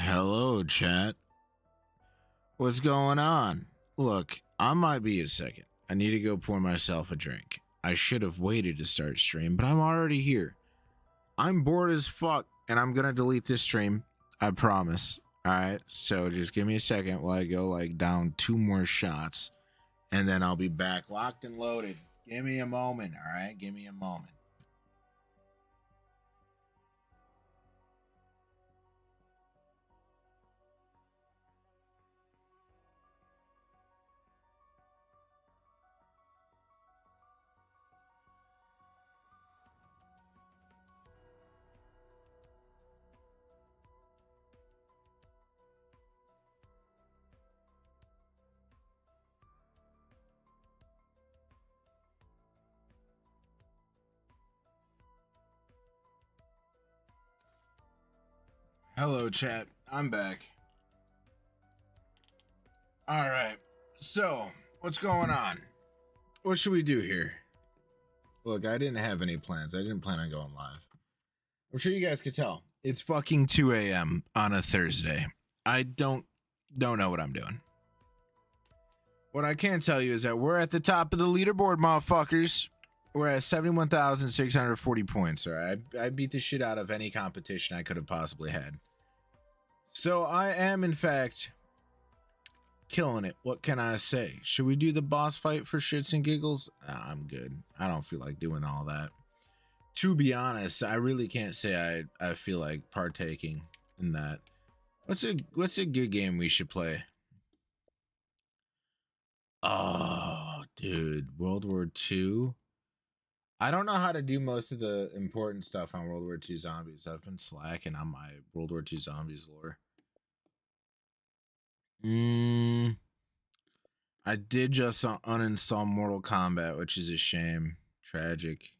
Hello, chat. What's going on? Look, I might be a second. I need to go pour myself a drink. I should have waited to start stream, but I'm already here. I'm bored as fuck, and I'm gonna delete this stream. I promise. Alright, so just give me a second while I go like down 2 more shots, and then I'll be back locked and loaded. Give me a moment, alright? Give me a moment. Hello, chat. I'm back. Alright, so what's going on? What should we do here? Look, I didn't have any plans. I didn't plan on going live. I'm sure you guys could tell. It's fucking 2 a.m. on a Thursday. I don't know what I'm doing. What I can tell you is that we're at the top of the leaderboard, motherfuckers. We're at 71,640 points. All right, I beat the shit out of any competition I could have possibly had. So I am, in fact, killing it. What can I say? Should we do the boss fight for shits and giggles? I'm good. I don't feel like doing all that. To be honest, I really can't say I feel like partaking in that. What's a good game we should play? Oh, dude, World War II. I don't know how to do most of the important stuff on World War II Zombies. I've been slacking on my World War II Zombies lore. I did just uninstall Mortal Kombat, which is a shame. Tragic.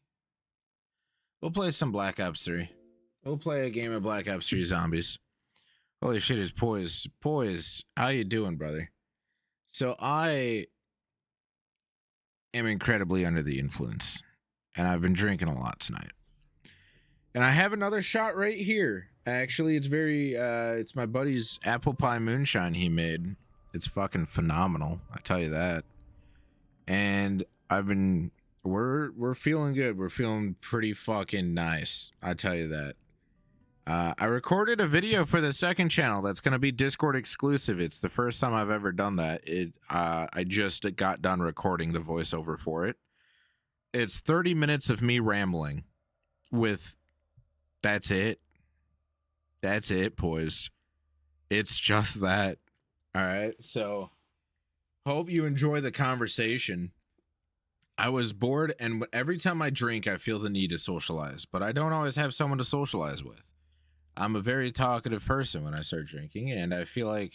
We'll play some Black Ops 3. We'll play a game of Black Ops 3 Zombies. Holy shit, it's Poise. Poise, how you doing, brother? So I am incredibly under the influence, and I've been drinking a lot tonight. And I have another shot right here. Actually, it's it's my buddy's apple pie moonshine he made. It's fucking phenomenal, I tell you that. And we're feeling good. We're feeling pretty fucking nice, I tell you that. I recorded a video for the second channel that's going to be Discord exclusive. It's the first time I've ever done that. I just got done recording the voiceover for it. It's 30 minutes of me rambling with that's it. That's it, boys. It's just that. All right. So hope you enjoy the conversation. I was bored, and every time I drink, I feel the need to socialize, but I don't always have someone to socialize with. I'm a very talkative person when I start drinking, and I feel like,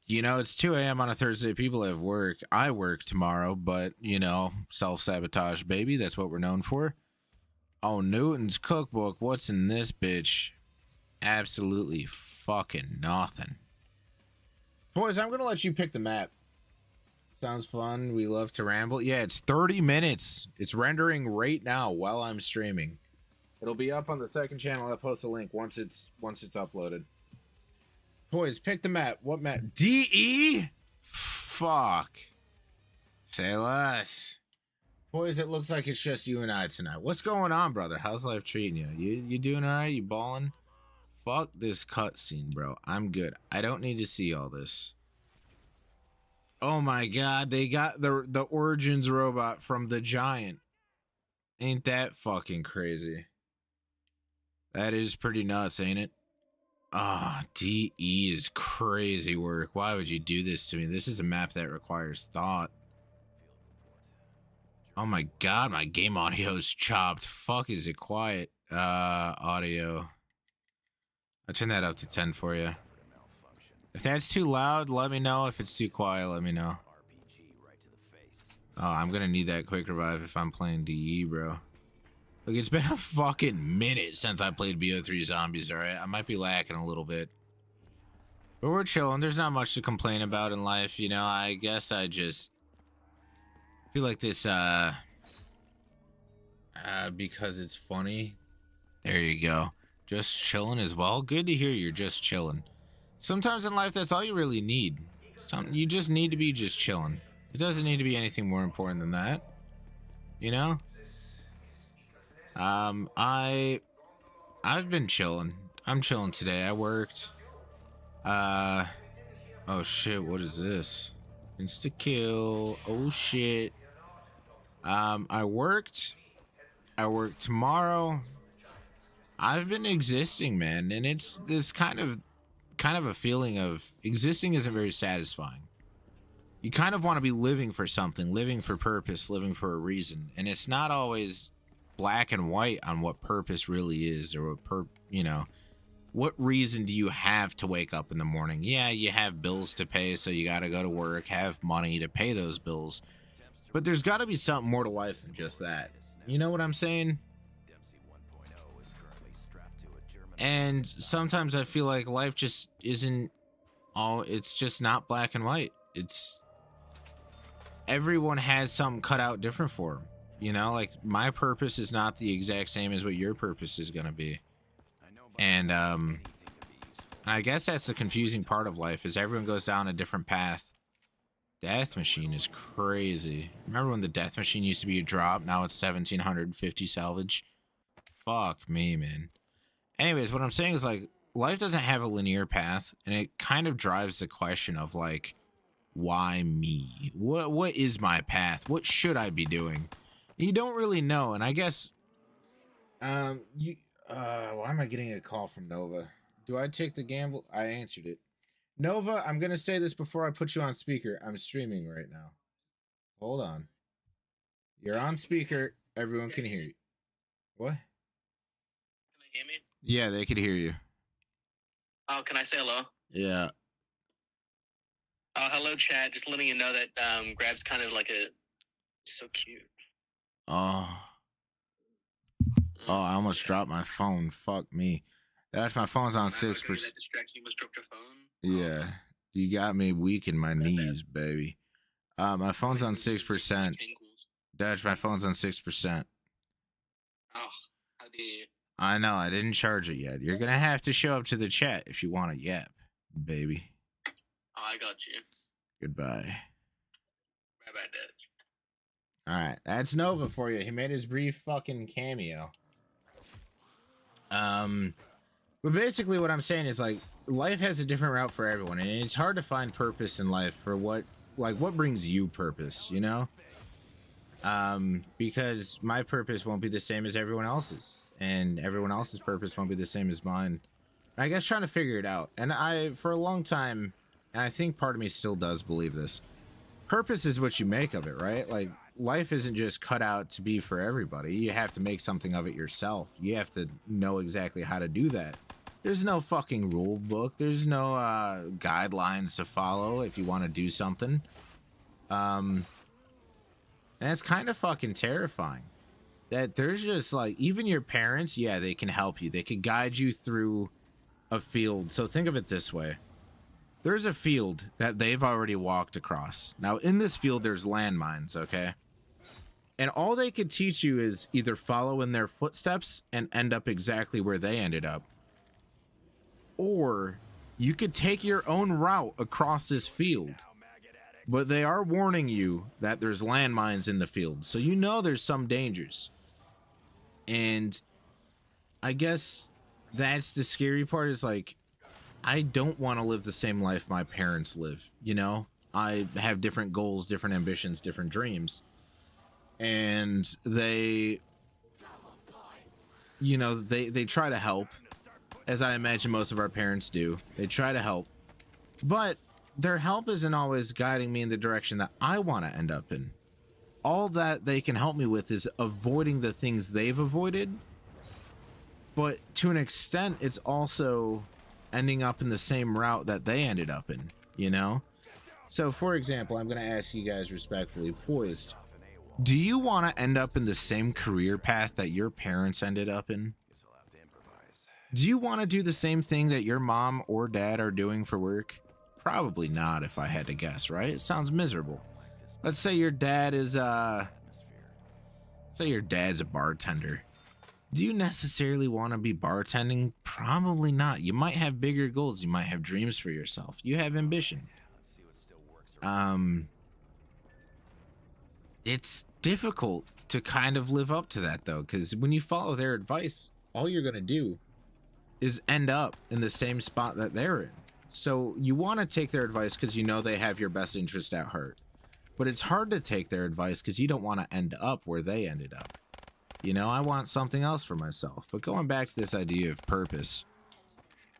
it's 2 a.m. on a Thursday. People have work. I work tomorrow, but, self-sabotage, baby. That's what we're known for. Oh, Newton's cookbook. What's in this bitch? Absolutely fucking nothing. Boys, I'm going to let you pick the map. Sounds fun. We love to ramble. Yeah, it's 30 minutes. It's rendering right now while I'm streaming. It'll be up on the second channel. I'll post a link once it's uploaded. Boys, pick the map. What map? DE? Fuck. Say less. Boys, it looks like it's just you and I tonight. What's going on, brother? How's life treating you? You doing all right? You balling? Fuck this cutscene, bro. I'm good. I don't need to see all this. Oh my god, they got the Origins robot from the Giant. Ain't that fucking crazy? That is pretty nuts, ain't it? Ah, DE is crazy work. Why would you do this to me? This is a map that requires thought. Oh my god, my game audio's chopped. Fuck, is it quiet? Audio. I'll turn that up to 10 for you. If that's too loud, let me know. If it's too quiet, let me know. Oh, I'm gonna need that quick revive if I'm playing DE, bro. Look, it's been a fucking minute since I played BO3 Zombies, alright? I might be lacking a little bit. But we're chilling. There's not much to complain about in life, I guess I just feel like this, because it's funny. There you go. Just chilling as well. Good to hear you're just chilling. Sometimes in life, that's all you really need. You just need to be just chilling. It doesn't need to be anything more important than that. You know? I've been chilling. I'm chilling today. I worked. Oh shit, what is this? Insta kill. Oh shit. I worked tomorrow. I've been existing, man, and it's this kind of a feeling of existing isn't very satisfying. You kind of want to be living for something, living for purpose, living for a reason, and it's not always black and white on what purpose really is, or what reason do you have to wake up in the morning? Yeah, you have bills to pay, so you got to go to work, have money to pay those bills. But there's got to be something more to life than just that. You know what I'm saying? And sometimes I feel like life just isn't it's just not black and white. It's everyone has something cut out different for them. You know, like my purpose is not the exact same as what your purpose is going to be. And I guess that's the confusing part of life, is everyone goes down a different path. Death machine is crazy. Remember when the death machine used to be a drop? Now it's 1750 salvage. Fuck me, man. Anyways, what I'm saying is, like, life doesn't have a linear path, and it kind of drives the question of, like, why me? What is my path? What should I be doing? You don't really know, and I guess why am I getting a call from Nova? Do I take the gamble? I answered it. Nova, I'm gonna say this before I put you on speaker. I'm streaming right now. Hold on. You're on speaker. Everyone can hear you. What? Can they hear me? Yeah, they could hear you. Oh, can I say hello? Yeah. Oh, hello, chat. Just letting you know that Grab's kind of like so cute. Oh, I almost dropped my phone. Fuck me. That's my phone's on 6%. That distracted you? Almost dropped your phone? Yeah. You got me weak in my knees, baby. My phone's on 6%. Dutch, my phone's on 6%. Oh, how do you... I know, I didn't charge it yet. You're gonna have to show up to the chat if you want a yap, baby. Oh, I got you. Goodbye. Bye-bye, Dutch. Alright, that's Nova for you. He made his brief fucking cameo. But basically what I'm saying is, like, life has a different route for everyone, and it's hard to find purpose in life for what brings you purpose, you know? Because my purpose won't be the same as everyone else's, and everyone else's purpose won't be the same as mine. And I guess trying to figure it out. And for a long time, and I think part of me still does believe this, purpose is what you make of it, right? Like, life isn't just cut out to be for everybody. You have to make something of it yourself. You have to know exactly how to do that. There's no fucking rule book. There's no guidelines to follow if you want to do something. And it's kind of fucking terrifying that there's just, like, even your parents, yeah, they can help you. They can guide you through a field. So think of it this way. There's a field that they've already walked across. Now, in this field, there's landmines, okay? And all they could teach you is either follow in their footsteps and end up exactly where they ended up, or you could take your own route across this field. But they are warning you that there's landmines in the field, so you know there's some dangers. And I guess that's the scary part, is, like, I don't want to live the same life my parents live, you know? I have different goals, different ambitions, different dreams. And they, you know, they try to help, as I imagine most of our parents do. They try to help. But their help isn't always guiding me in the direction that I want to end up in. All that they can help me with is avoiding the things they've avoided. But to an extent, it's also ending up in the same route that they ended up in, you know? So, for example, I'm going to ask you guys respectfully, poised, do you want to end up in the same career path that your parents ended up in? Do you want to do the same thing that your mom or dad are doing for work? Probably not, if I had to guess, right? It sounds miserable. Let's say your dad is, say your dad's a bartender. Do you necessarily want to be bartending? Probably not. You might have bigger goals. You might have dreams for yourself. You have ambition. It's difficult to kind of live up to that though, because when you follow their advice, all you're gonna do is end up in the same spot that they're in. So you want to take their advice because you know they have your best interest at heart. But it's hard to take their advice because you don't want to end up where they ended up. You know, I want something else for myself. But going back to this idea of purpose,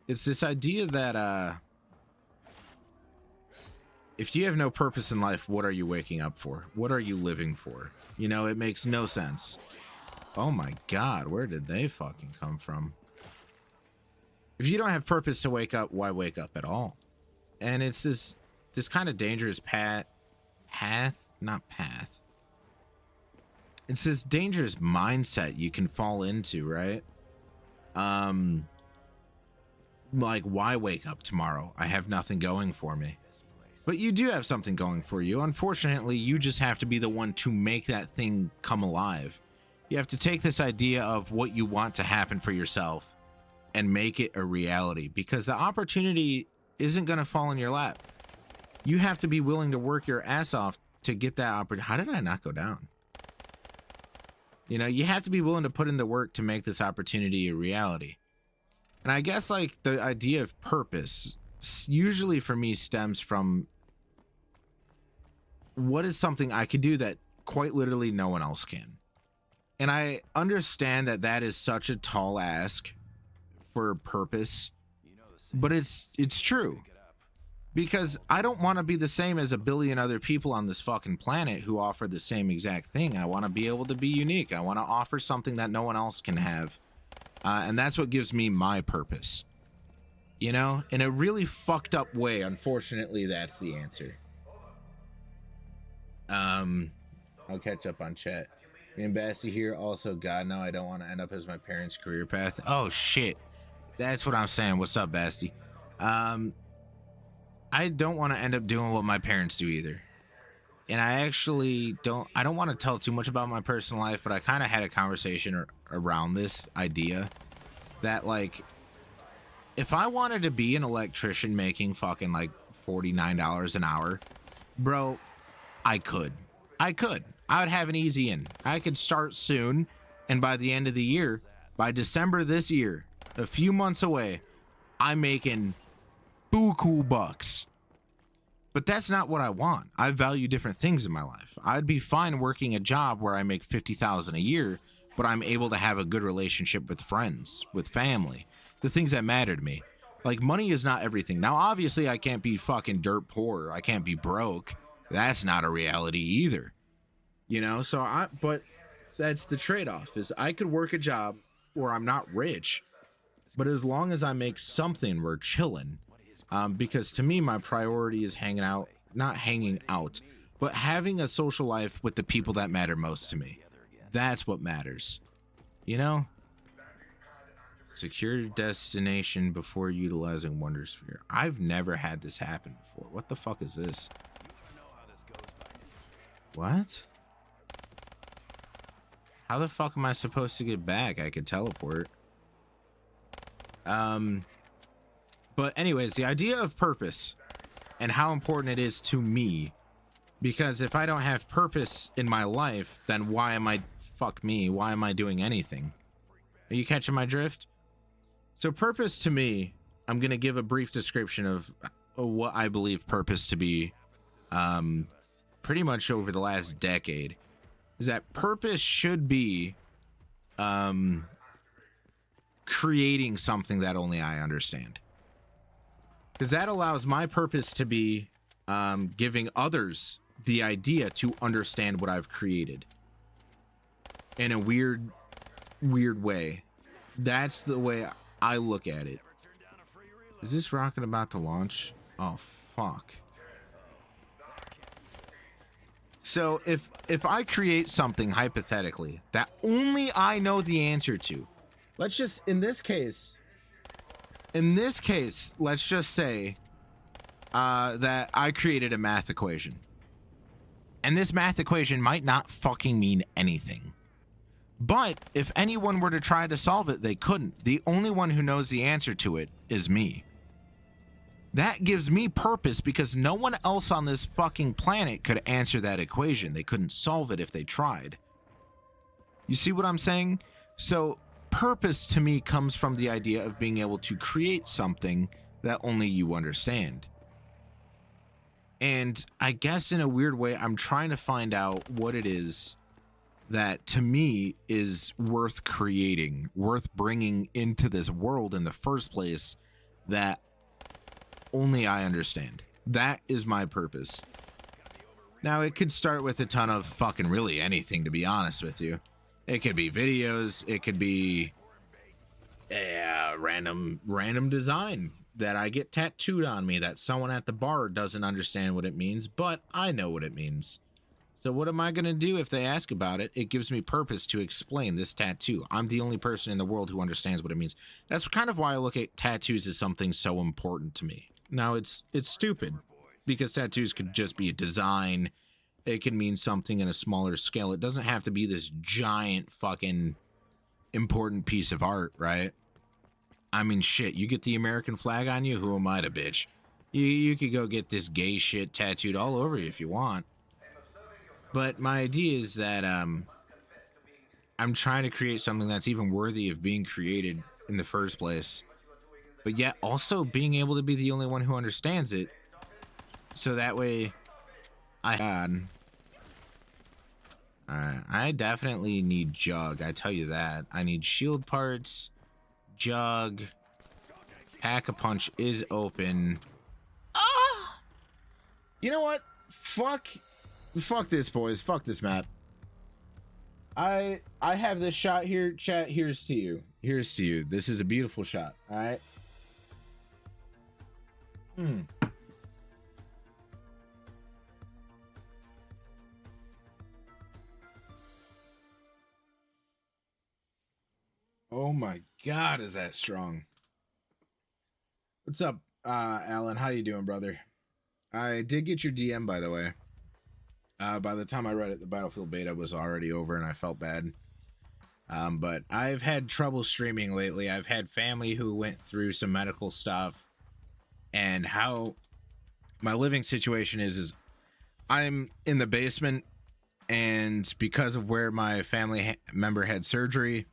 it's this idea that if you have no purpose in life, what are you waking up for? What are you living for? You know, it makes no sense. Oh my God, where did they fucking come from? If you don't have purpose to wake up, why wake up at all? And it's this kind of dangerous path. It's this dangerous mindset you can fall into, right? Like, why wake up tomorrow? I have nothing going for me. But you do have something going for you. Unfortunately, you just have to be the one to make that thing come alive. You have to take this idea of what you want to happen for yourself and make it a reality, because the opportunity isn't going to fall in your lap. You have to be willing to work your ass off to get that opportunity. How did I not go down? You know, you have to be willing to put in the work to make this opportunity a reality. And I guess like the idea of purpose usually for me stems from what is something I could do that quite literally no one else can. And I understand that that is such a tall ask for purpose, but it's true. Because I don't want to be the same as a billion other people on this fucking planet who offer the same exact thing. I want to be able to be unique. I want to offer something that no one else can have. And that's what gives me my purpose. You know, in a really fucked up way, unfortunately, that's the answer. I'll catch up on chat. Me and Basti here. Also, God, no, I don't want to end up as my parents' career path. Oh, shit. That's what I'm saying. What's up, Basti? I don't want to end up doing what my parents do either. And I actually don't want to tell too much about my personal life, but I kind of had a conversation around this idea that, like, if I wanted to be an electrician making fucking like $49 an hour, bro, I could. I would have an easy in. I could start soon, and by the end of the year, by December this year, a few months away, I'm making buku bucks. But that's not what I want. I value different things in my life. I'd be fine working a job where I make $50,000 a year, but I'm able to have a good relationship with friends, with family, the things that matter to me. Like, money is not everything. Now, obviously, I can't be fucking dirt poor. I can't be broke. That's not a reality either. You know, but that's the trade-off, is I could work a job where I'm not rich, but as long as I make something, we're chilling. Because to me, my priority is not hanging out, but having a social life with the people that matter most to me. That's what matters. You know? Secure destination before utilizing Wondersphere. I've never had this happen before. What the fuck is this? What? How the fuck am I supposed to get back? I could teleport. But anyways, the idea of purpose and how important it is to me, because if I don't have purpose in my life, then why am I doing anything? Are you catching my drift? So purpose to me, I'm going to give a brief description of what I believe purpose to be, pretty much over the last decade, is that purpose should be, creating something that only I understand. Because that allows my purpose to be giving others the idea to understand what I've created in a weird way. That's the way I look at it. Is this rocket about to launch? Oh, fuck. So if I create something hypothetically that only I know the answer to, let's just, in this case, let's just say that I created a math equation. And this math equation might not fucking mean anything. But if anyone were to try to solve it, they couldn't. The only one who knows the answer to it is me. That gives me purpose because no one else on this fucking planet could answer that equation. They couldn't solve it if they tried. You see what I'm saying? So purpose to me comes from the idea of being able to create something that only you understand. And I guess in a weird way, I'm trying to find out what it is that to me is worth creating, worth bringing into this world in the first place that only I understand. That is my purpose. Now, it could start with a ton of fucking really anything, to be honest with you. It could be videos. It could be random design that I get tattooed on me that someone at the bar doesn't understand what it means, but I know what it means. So what am I going to do if they ask about it? It gives me purpose to explain this tattoo. I'm the only person in the world who understands what it means. That's kind of why I look at tattoos as something so important to me. Now, it's stupid because tattoos could just be a design. It can mean something in a smaller scale. It doesn't have to be this giant fucking important piece of art, right? I mean, shit, you get the American flag on you, who am I to bitch? You could go get this gay shit tattooed all over you if you want. But my idea is that I'm trying to create something that's even worthy of being created in the first place. But yet also being able to be the only one who understands it. So that way Alright, I definitely need Jug, I tell you that. I need shield parts, Jug, Pack-a-Punch is open. Ah! You know what? Fuck this, boys. Fuck this map. I have this shot here, chat. Here's to you. Here's to you. This is a beautiful shot. All right. Oh my God, is that strong? What's up, Alan? How you doing, brother? I did get your DM, by the way. By the time I read it, the Battlefield beta was already over, and I felt bad. But I've had trouble streaming lately. I've had family who went through some medical stuff, and how my living situation is I'm in the basement, and because of where my family member had surgery,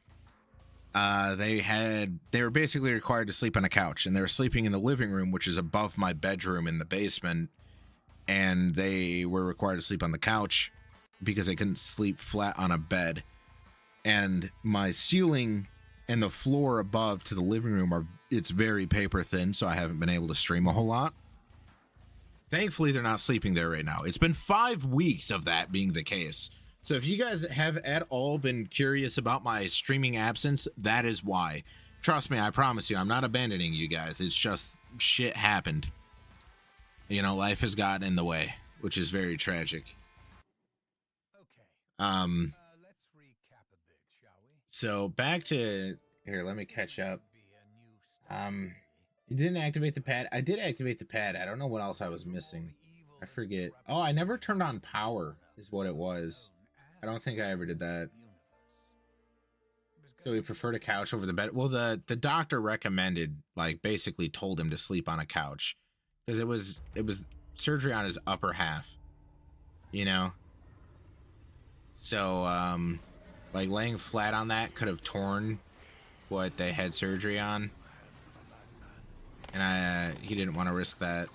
they were basically required to sleep on a couch, and they were sleeping in the living room, which is above my bedroom in the basement, and they were required to sleep on the couch because they couldn't sleep flat on a bed. And my ceiling and the floor above to the living room it's very paper thin, so I haven't been able to stream a whole lot. Thankfully, they're not sleeping there right now. It's been 5 weeks of that being the case. So if you guys have at all been curious about my streaming absence, that is why. Trust me, I promise you, I'm not abandoning you guys. It's just shit happened. You know, life has gotten in the way, which is very tragic. Okay. Let's recap a bit, shall we? So back to here, let me catch up. You didn't activate the pad. I did activate the pad. I don't know what else I was missing. I forget. Oh, I never turned on power is what it was. I don't think I ever did that. So we preferred a couch over the bed. Well, the doctor recommended, like, basically told him to sleep on a couch because it was surgery on his upper half, you know. So like laying flat on that could have torn what they had surgery on, and he didn't want to risk that.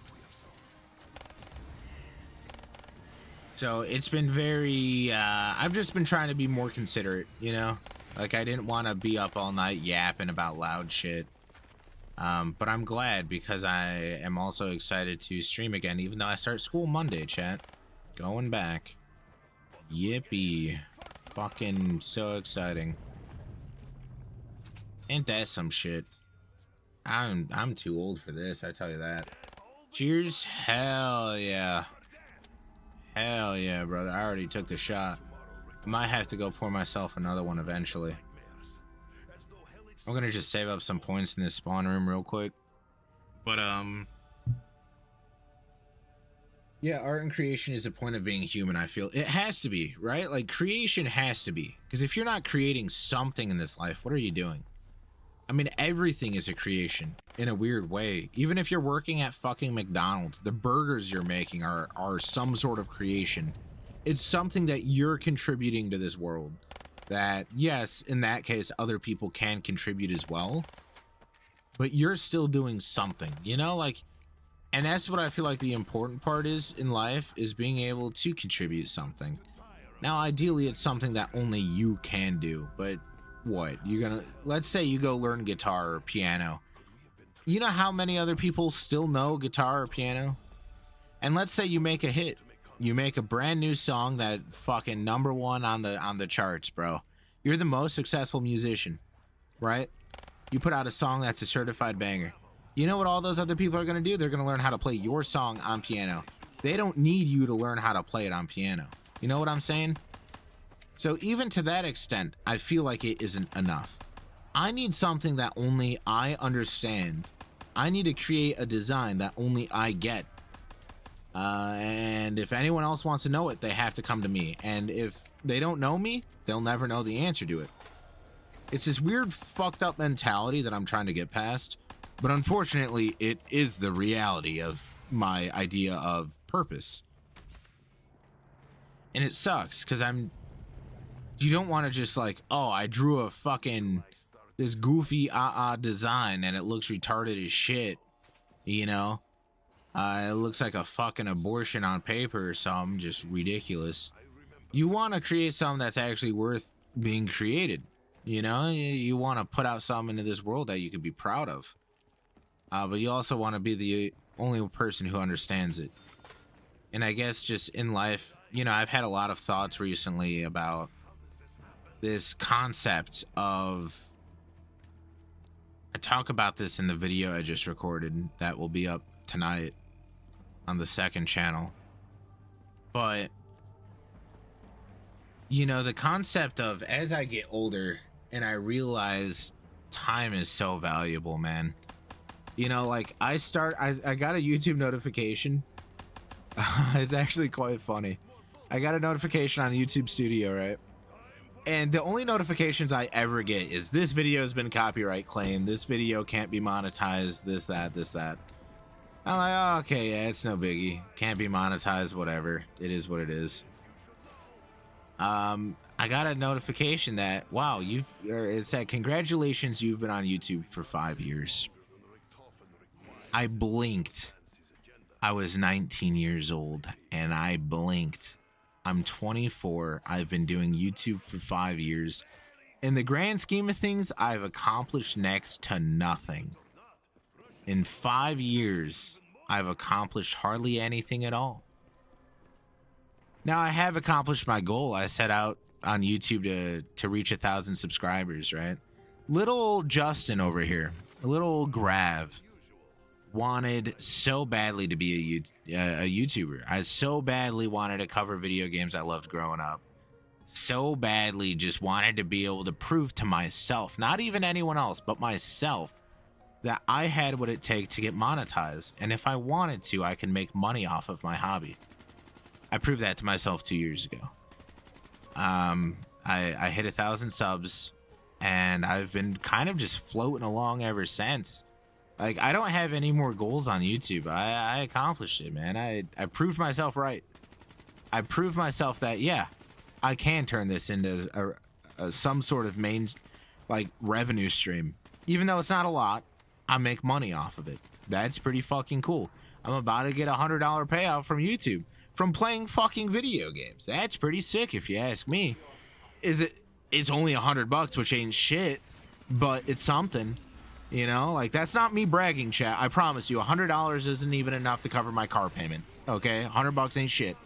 So it's been very I've just been trying to be more considerate, you know. Like, I didn't want to be up all night yapping about loud shit. But I'm glad because I am also excited to stream again, even though I start school Monday, chat. Going back. Yippee. Fucking so exciting. Ain't that some shit? I'm too old for this, I tell you that. Cheers? Hell yeah. Hell yeah, brother. I already took the shot. I might have to go pour myself another one eventually. I'm gonna just save up some points in this spawn room real quick. But Yeah, art and creation is a point of being human, I feel. It has to be, right? Like, creation has to be. Because if you're not creating something in this life, what are you doing? I mean, everything is a creation in a weird way. Even if you're working at fucking McDonald's, the burgers you're making are some sort of creation. It's something that you're contributing to this world. That, yes, in that case, other people can contribute as well. But you're still doing something, you know? Like, and that's what I feel like the important part is in life, is being able to contribute something. Now, ideally, it's something that only you can do, but what? You're gonna, let's say you go learn guitar or piano. You know how many other people still know guitar or piano? And let's say you make a hit. You make a brand new song that fucking #1 on the charts, bro. You're the most successful musician, right? You put out a song that's a certified banger. You know what all those other people are going to do? They're going to learn how to play your song on piano. They don't need you to learn how to play it on piano. You know what I'm saying? So even to that extent, I feel like it isn't enough. I need something that only I understand. I need to create a design that only I get. And if anyone else wants to know it, they have to come to me. And if they don't know me, they'll never know the answer to it. It's this weird fucked up mentality that I'm trying to get past. But unfortunately, it is the reality of my idea of purpose. And it sucks because you don't want to just like, oh, I drew a fucking this goofy design and it looks retarded as shit, you know? It looks like a fucking abortion on paper or something, just ridiculous. You want to create something that's actually worth being created, you know? You want to put out something into this world that you could be proud of. But you also want to be the only person who understands it. And I guess just in life, you know, I've had a lot of thoughts recently about this concept of, I talk about this in the video I just recorded that will be up tonight on the second channel. But, you know, the concept of, as I get older and I realize time is so valuable, man. You know, like I got a YouTube notification. It's actually quite funny. I got a notification on YouTube Studio, right? And the only notifications I ever get is this video has been copyright claimed. This video can't be monetized. This, that, this, that. I'm like, oh, okay, yeah, it's no biggie. Can't be monetized, whatever. It is what it is. I got a notification that, wow, it said, congratulations, you've been on YouTube for 5 years. I blinked. I was 19 years old, and I blinked. I'm 24. I've been doing YouTube for 5 years. In the grand scheme of things, I've accomplished next to nothing. In 5 years, I've accomplished hardly anything at all. Now, I have accomplished my goal. I set out on YouTube to reach 1,000 subscribers, right? Little Justin over here, a little Grav, wanted so badly to be a YouTuber. I so badly wanted to cover video games I loved growing up. So badly just wanted to be able to prove to myself, not even anyone else, but myself, that I had what it takes to get monetized. And if I wanted to, I can make money off of my hobby. I proved that to myself 2 years ago. I hit 1,000 subs, and I've been kind of just floating along ever since. Like, I don't have any more goals on YouTube. I accomplished it, man. I proved myself right. I proved myself that, yeah, I can turn this into some sort of main, like, revenue stream. Even though it's not a lot, I make money off of it. That's pretty fucking cool. I'm about to get a $100 payout from YouTube from playing fucking video games. That's pretty sick, if you ask me. It's only $100, which ain't shit, but it's something. You know, like, that's not me bragging, chat. I promise you, $100 isn't even enough to cover my car payment. Okay, $100 ain't shit.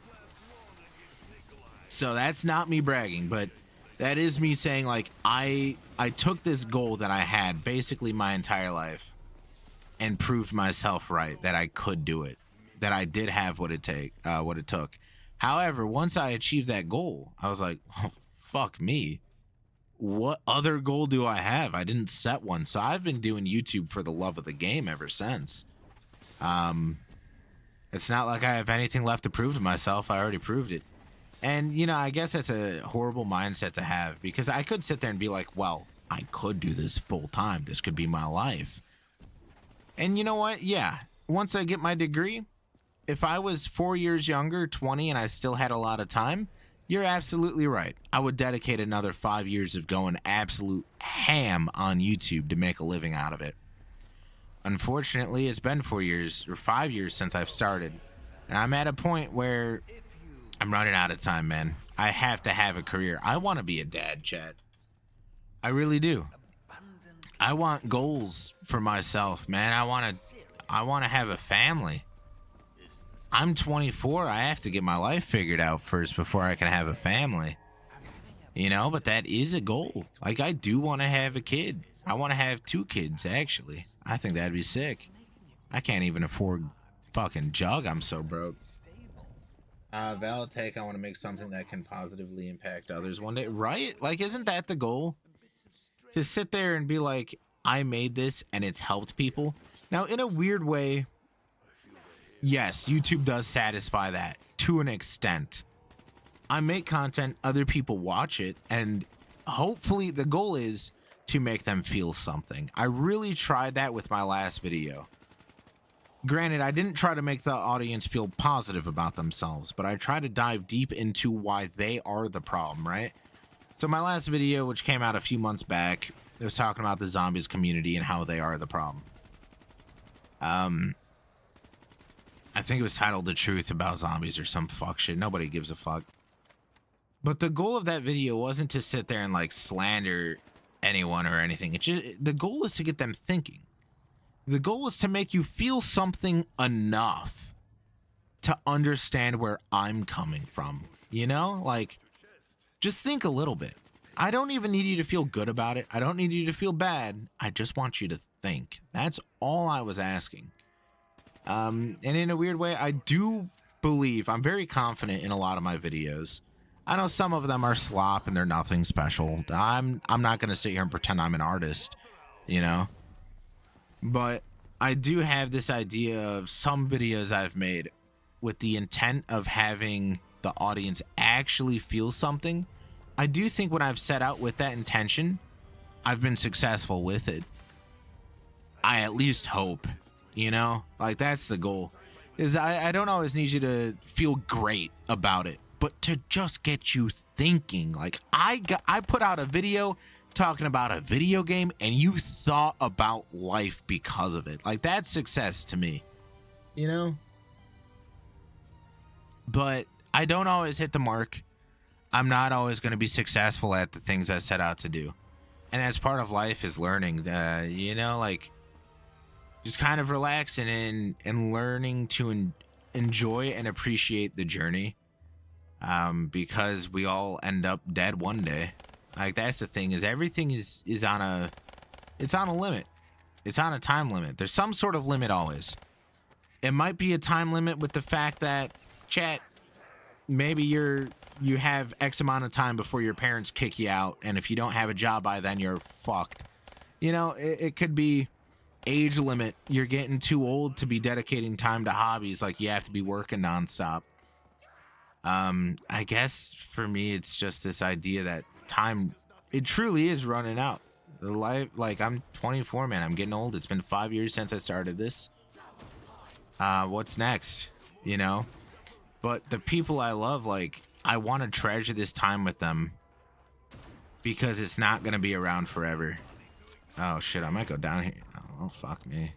So that's not me bragging, but that is me saying, like, I took this goal that I had basically my entire life and proved myself right that I could do it, that I did have what it took. However, once I achieved that goal, I was like, oh, fuck me. What other goal do I have? I didn't set one. So I've been doing YouTube for the love of the game ever since. It's not like I have anything left to prove to myself. I already proved it. And, you know, I guess that's a horrible mindset to have, because I could sit there and be like, well, I could do this full time. This could be my life. And you know what? Yeah. Once I get my degree, if I was 4 years younger, 20, and I still had a lot of time, you're absolutely right. I would dedicate another 5 years of going absolute ham on YouTube to make a living out of it. Unfortunately, it's been 4 years or 5 years since I've started. And I'm at a point where I'm running out of time, man. I have to have a career. I want to be a dad, Chad. I really do. I want goals for myself, man. I want to have a family. I'm 24. I have to get my life figured out first before I can have a family. You know, but that is a goal. Like, I do want to have a kid. I want to have 2 kids, actually. I think that'd be sick. I can't even afford fucking jug. I'm so broke. Valid take. I want to make something that can positively impact others one day. Right? Like, isn't that the goal? To sit there and be like, I made this and it's helped people. Now, in a weird way, yes, YouTube does satisfy that to an extent. I make content, other people watch it, and hopefully the goal is to make them feel something. I really tried that with my last video. Granted, I didn't try to make the audience feel positive about themselves, but I tried to dive deep into why they are the problem, right? So my last video, which came out a few months back, it was talking about the zombies community and how they are the problem. I think it was titled The Truth About Zombies or some fuck shit. Nobody gives a fuck. But the goal of that video wasn't to sit there and like slander anyone or anything. It's just, the goal was to get them thinking. The goal was to make you feel something enough to understand where I'm coming from. You know, like, just think a little bit. I don't even need you to feel good about it. I don't need you to feel bad. I just want you to think. That's all I was asking. And in a weird way, I do believe, I'm very confident in a lot of my videos. I know some of them are slop and they're nothing special. I'm not going to sit here and pretend I'm an artist, you know? But I do have this idea of some videos I've made with the intent of having the audience actually feel something. I do think when I've set out with that intention, I've been successful with it. I at least hope, you know? Like, that's the goal. Is I don't always need you to feel great about it, but to just get you thinking. Like, I put out a video talking about a video game and you thought about life because of it. Like, that's success to me, you know? But I don't always hit the mark. I'm not always going to be successful at the things I set out to do. And that's part of life, is learning, you know, like, just kind of relaxing and learning to enjoy and appreciate the journey. Because we all end up dead one day. Like, that's the thing, is everything is on a, it's on a limit. It's on a time limit. There's some sort of limit always. It might be a time limit with the fact that, chat, maybe you have X amount of time before your parents kick you out, and if you don't have a job by then, you're fucked. You know, it could be age limit. You're getting too old to be dedicating time to hobbies. Like, you have to be working nonstop. I guess for me, it's just this idea that time, it truly is running out. The life, like, I'm 24, man. I'm getting old. It's been 5 years since I started this. What's next? You know? But the people I love, like, I want to treasure this time with them because it's not going to be around forever. Oh, shit. I might go down here. Oh, fuck me.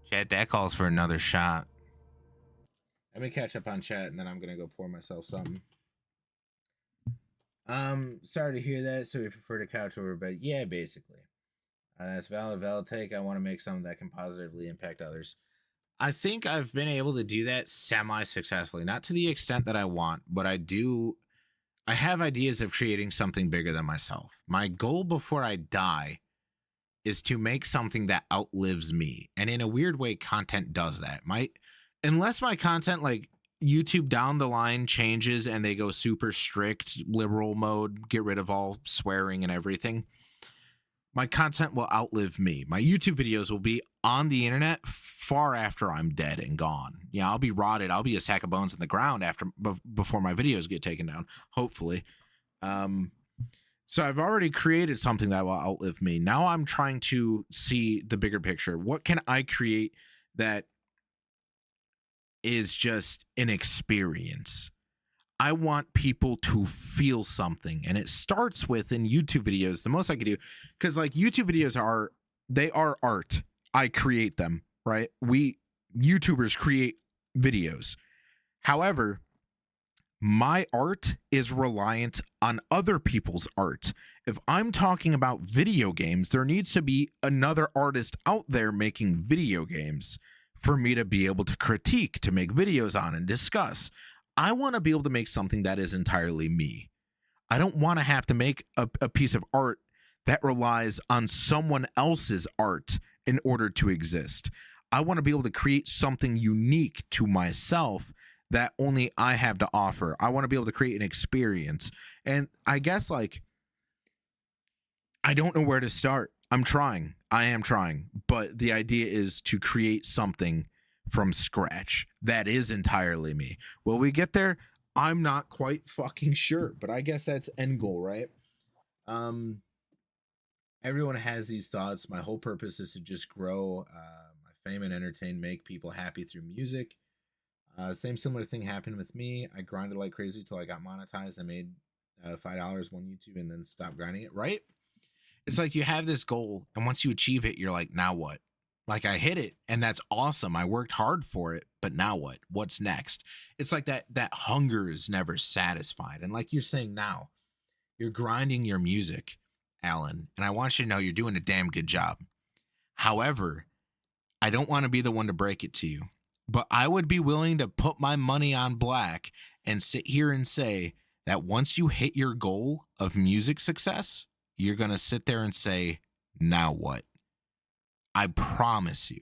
Chat, that calls for another shot. Let me catch up on chat, and then I'm going to go pour myself something. Sorry to hear that. So we prefer to couch over, but yeah, basically. That's valid take. I want to make something that can positively impact others. I think I've been able to do that semi-successfully. Not to the extent that I want, but I have ideas of creating something bigger than myself. My goal before I die is to make something that outlives me. And in a weird way, content does that. Unless my content, like, YouTube down the line changes and they go super strict liberal mode, get rid of all swearing and everything, my content will outlive me. My YouTube videos will be on the internet far after I'm dead and gone. Yeah, I'll be rotted. I'll be a sack of bones in the ground after before my videos get taken down. Hopefully. So I've already created something that will outlive me. Now I'm trying to see the bigger picture. What can I create that is just an experience? I want people to feel something, and it starts with in YouTube videos. The most I can do, because like YouTube videos are art. I create them, right? We YouTubers create videos. However, my art is reliant on other people's art. If I'm talking about video games, there needs to be another artist out there making video games for me to be able to critique, to make videos on and discuss. I want to be able to make something that is entirely me. I don't want to have to make a piece of art that relies on someone else's art in order to exist. I want to be able to create something unique to myself that only I have to offer. I want to be able to create an experience. And I guess like I don't know where to start. I'm trying. I am trying. But the idea is to create something from scratch that is entirely me. Will we get there? I'm not quite fucking sure, but I guess that's end goal, right? Everyone has these thoughts. My whole purpose is to just grow my fame and entertain, make people happy through music. Same similar thing happened with me. I grinded like crazy till I got monetized. I made $5 on YouTube and then stopped grinding it. Right? It's like you have this goal, and once you achieve it, you're like, now what? Like I hit it, and that's awesome. I worked hard for it, but now what? What's next? It's like that hunger is never satisfied. And like you're saying now, you're grinding your music, Alan, and I want you to know you're doing a damn good job. However, I don't want to be the one to break it to you, but I would be willing to put my money on black and sit here and say that once you hit your goal of music success, you're going to sit there and say, now what? I promise you,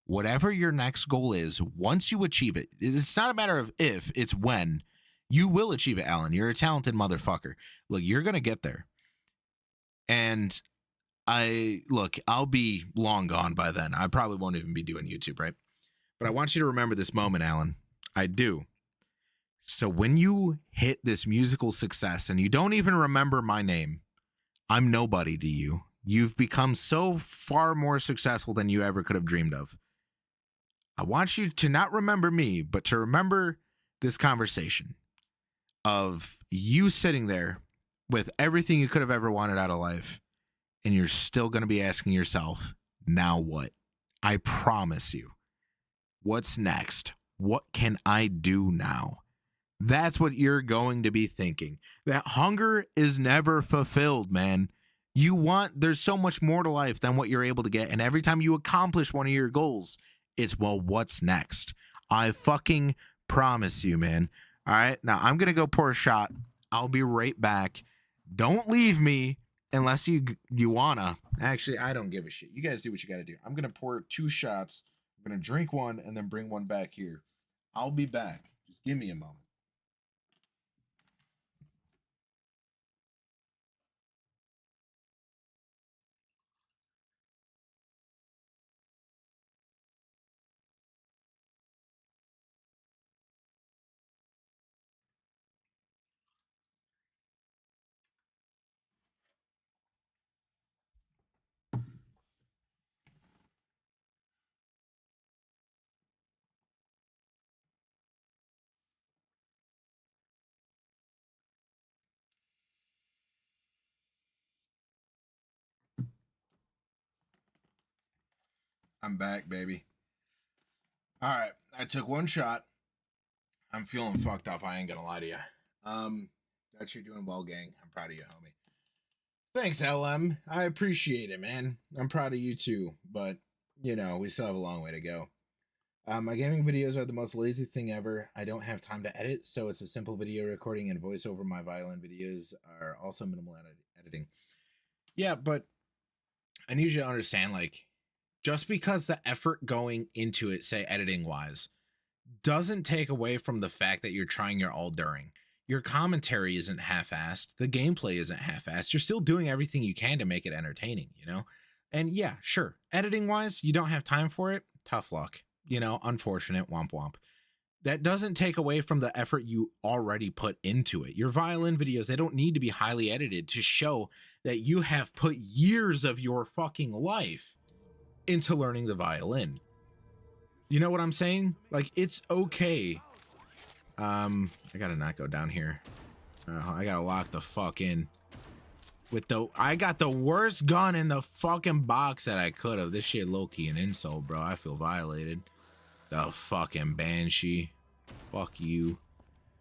whatever your next goal is, once you achieve it, it's not a matter of if, it's when. You will achieve it, Alan. You're a talented motherfucker. Look, you're going to get there. And I'll be long gone by then. I probably won't even be doing YouTube, right? But I want you to remember this moment, Alan. I do. So when you hit this musical success and you don't even remember my name, I'm nobody to you. You've become so far more successful than you ever could have dreamed of. I want you to not remember me, but to remember this conversation of you sitting there with everything you could have ever wanted out of life, and you're still going to be asking yourself, now what? I promise you. What's next? What can I do now? That's what you're going to be thinking. That hunger is never fulfilled, man. There's so much more to life than what you're able to get. And every time you accomplish one of your goals, it's, well, what's next? I fucking promise you, man. All right. Now I'm going to go pour a shot. I'll be right back. Don't leave me unless you wanna. Actually, I don't give a shit. You guys do what you got to do. I'm going to pour 2 shots. I'm going to drink one and then bring one back here. I'll be back. Just give me a moment. I'm back, baby. All right. I took 1 shot. I'm feeling fucked up. I ain't gonna lie to you. That you're doing well, gang. I'm proud of you, homie. Thanks, LM. I appreciate it, man. I'm proud of you too, but we still have a long way to go. My gaming videos are the most lazy thing ever. I don't have time to edit, so it's a simple video recording and voiceover. My violin videos are also minimal editing. Yeah, but I need you to understand, like, just because the effort going into it, say editing wise, doesn't take away from the fact that you're trying your all during. Your commentary isn't half-assed. The gameplay isn't half-assed. You're still doing everything you can to make it entertaining, And yeah, sure, editing wise, you don't have time for it. Tough luck. You know, unfortunate. Womp womp. That doesn't take away from the effort you already put into it. Your violin videos, they don't need to be highly edited to show that you have put years of your fucking life into learning the violin. You know what I'm saying? Like, it's okay. I gotta not go down here. I gotta lock the fuck in. I got the worst gun in the fucking box that I could have. This shit low-key an insult, bro. I feel violated. The fucking Banshee. Fuck you.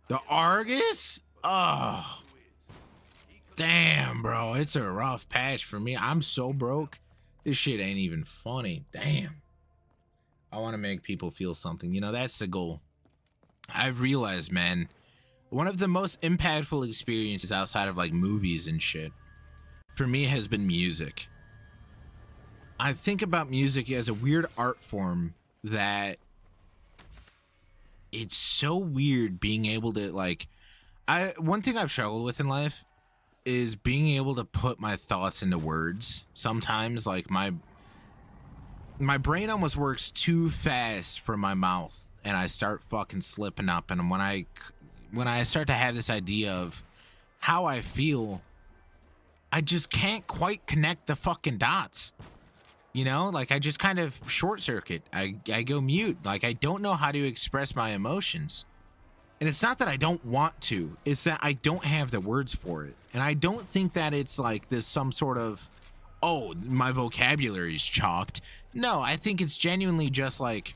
The Argus? Oh. Damn, bro. It's a rough patch for me. I'm so broke. This shit ain't even funny. Damn. I want to make people feel something. You know, that's the goal. I've realized, man, one of the most impactful experiences outside of like movies and shit for me has been music. I think about music as a weird art form that it's so weird being able to like, one thing I've struggled with in life is being able to put my thoughts into words. Sometimes like my brain almost works too fast for my mouth and I start fucking slipping up. And when I start to have this idea of how I feel, I just can't quite connect the fucking dots. You know, like I just kind of short circuit. I go mute. Like I don't know how to express my emotions. And it's not that I don't want to, it's that I don't have the words for it. And I don't think that it's like this some sort of, oh, my vocabulary's chalked. No, I think it's genuinely just like,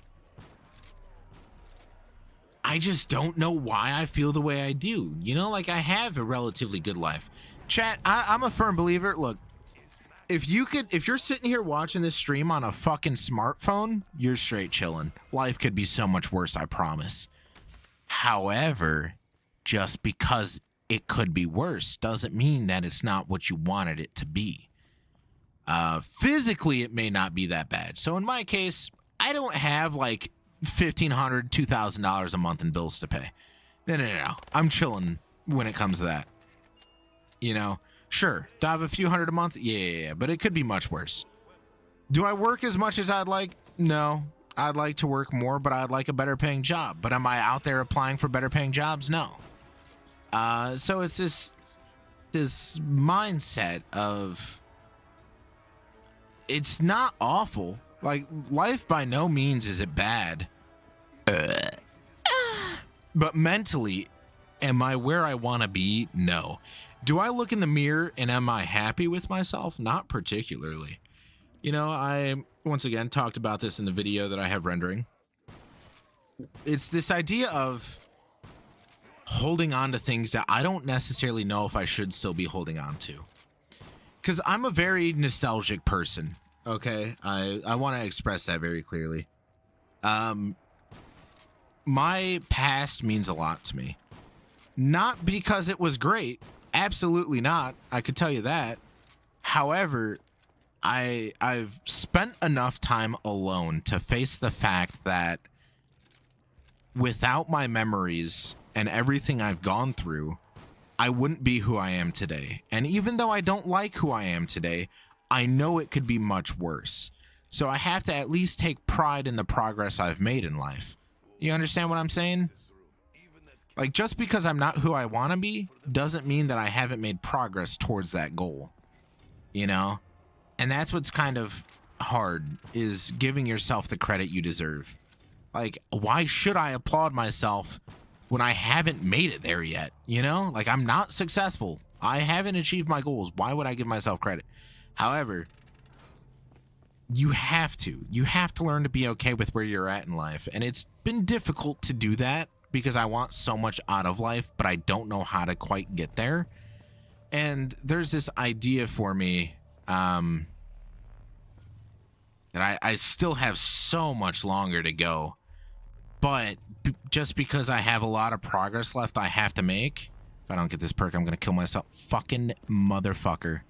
I just don't know why I feel the way I do. You know, like I have a relatively good life. Chat, I'm a firm believer. Look, if you're sitting here watching this stream on a fucking smartphone, you're straight chilling. Life could be so much worse, I promise. However, just because it could be worse doesn't mean that it's not what you wanted it to be. Physically, it may not be that bad. So in my case, I don't have like $1,500, $2,000 a month in bills to pay. No. I'm chilling when it comes to that. You know, sure, do I have a few hundred a month? Yeah, but it could be much worse. Do I work as much as I'd like? No. I'd like to work more, but I'd like a better paying job. But am I out there applying for better paying jobs? No. So it's this mindset of it's not awful. Like, life by no means is it bad. But mentally, am I where I want to be? No. Do I look in the mirror and am I happy with myself? Not particularly. You know, I once again talked about this in the video that I have rendering. It's this idea of holding on to things that I don't necessarily know if I should still be holding on to. Because I'm a very nostalgic person, okay? I want to express that very clearly. My past means a lot to me. Not because it was great. Absolutely not. I could tell you that. However, I've spent enough time alone to face the fact that without my memories and everything I've gone through, I wouldn't be who I am today. And even though I don't like who I am today, I know it could be much worse. So I have to at least take pride in the progress I've made in life. You understand what I'm saying? Like, just because I'm not who I want to be doesn't mean that I haven't made progress towards that goal. You know? And that's what's kind of hard, is giving yourself the credit you deserve. Like, why should I applaud myself when I haven't made it there yet? You know? Like, I'm not successful. I haven't achieved my goals. Why would I give myself credit? However, you have to. You have to learn to be okay with where you're at in life. And it's been difficult to do that because I want so much out of life, but I don't know how to quite get there. And there's this idea for me that I still have so much longer to go. But just because I have a lot of progress left I have to make, if I don't get this perk, I'm going to kill myself. Fucking motherfucker.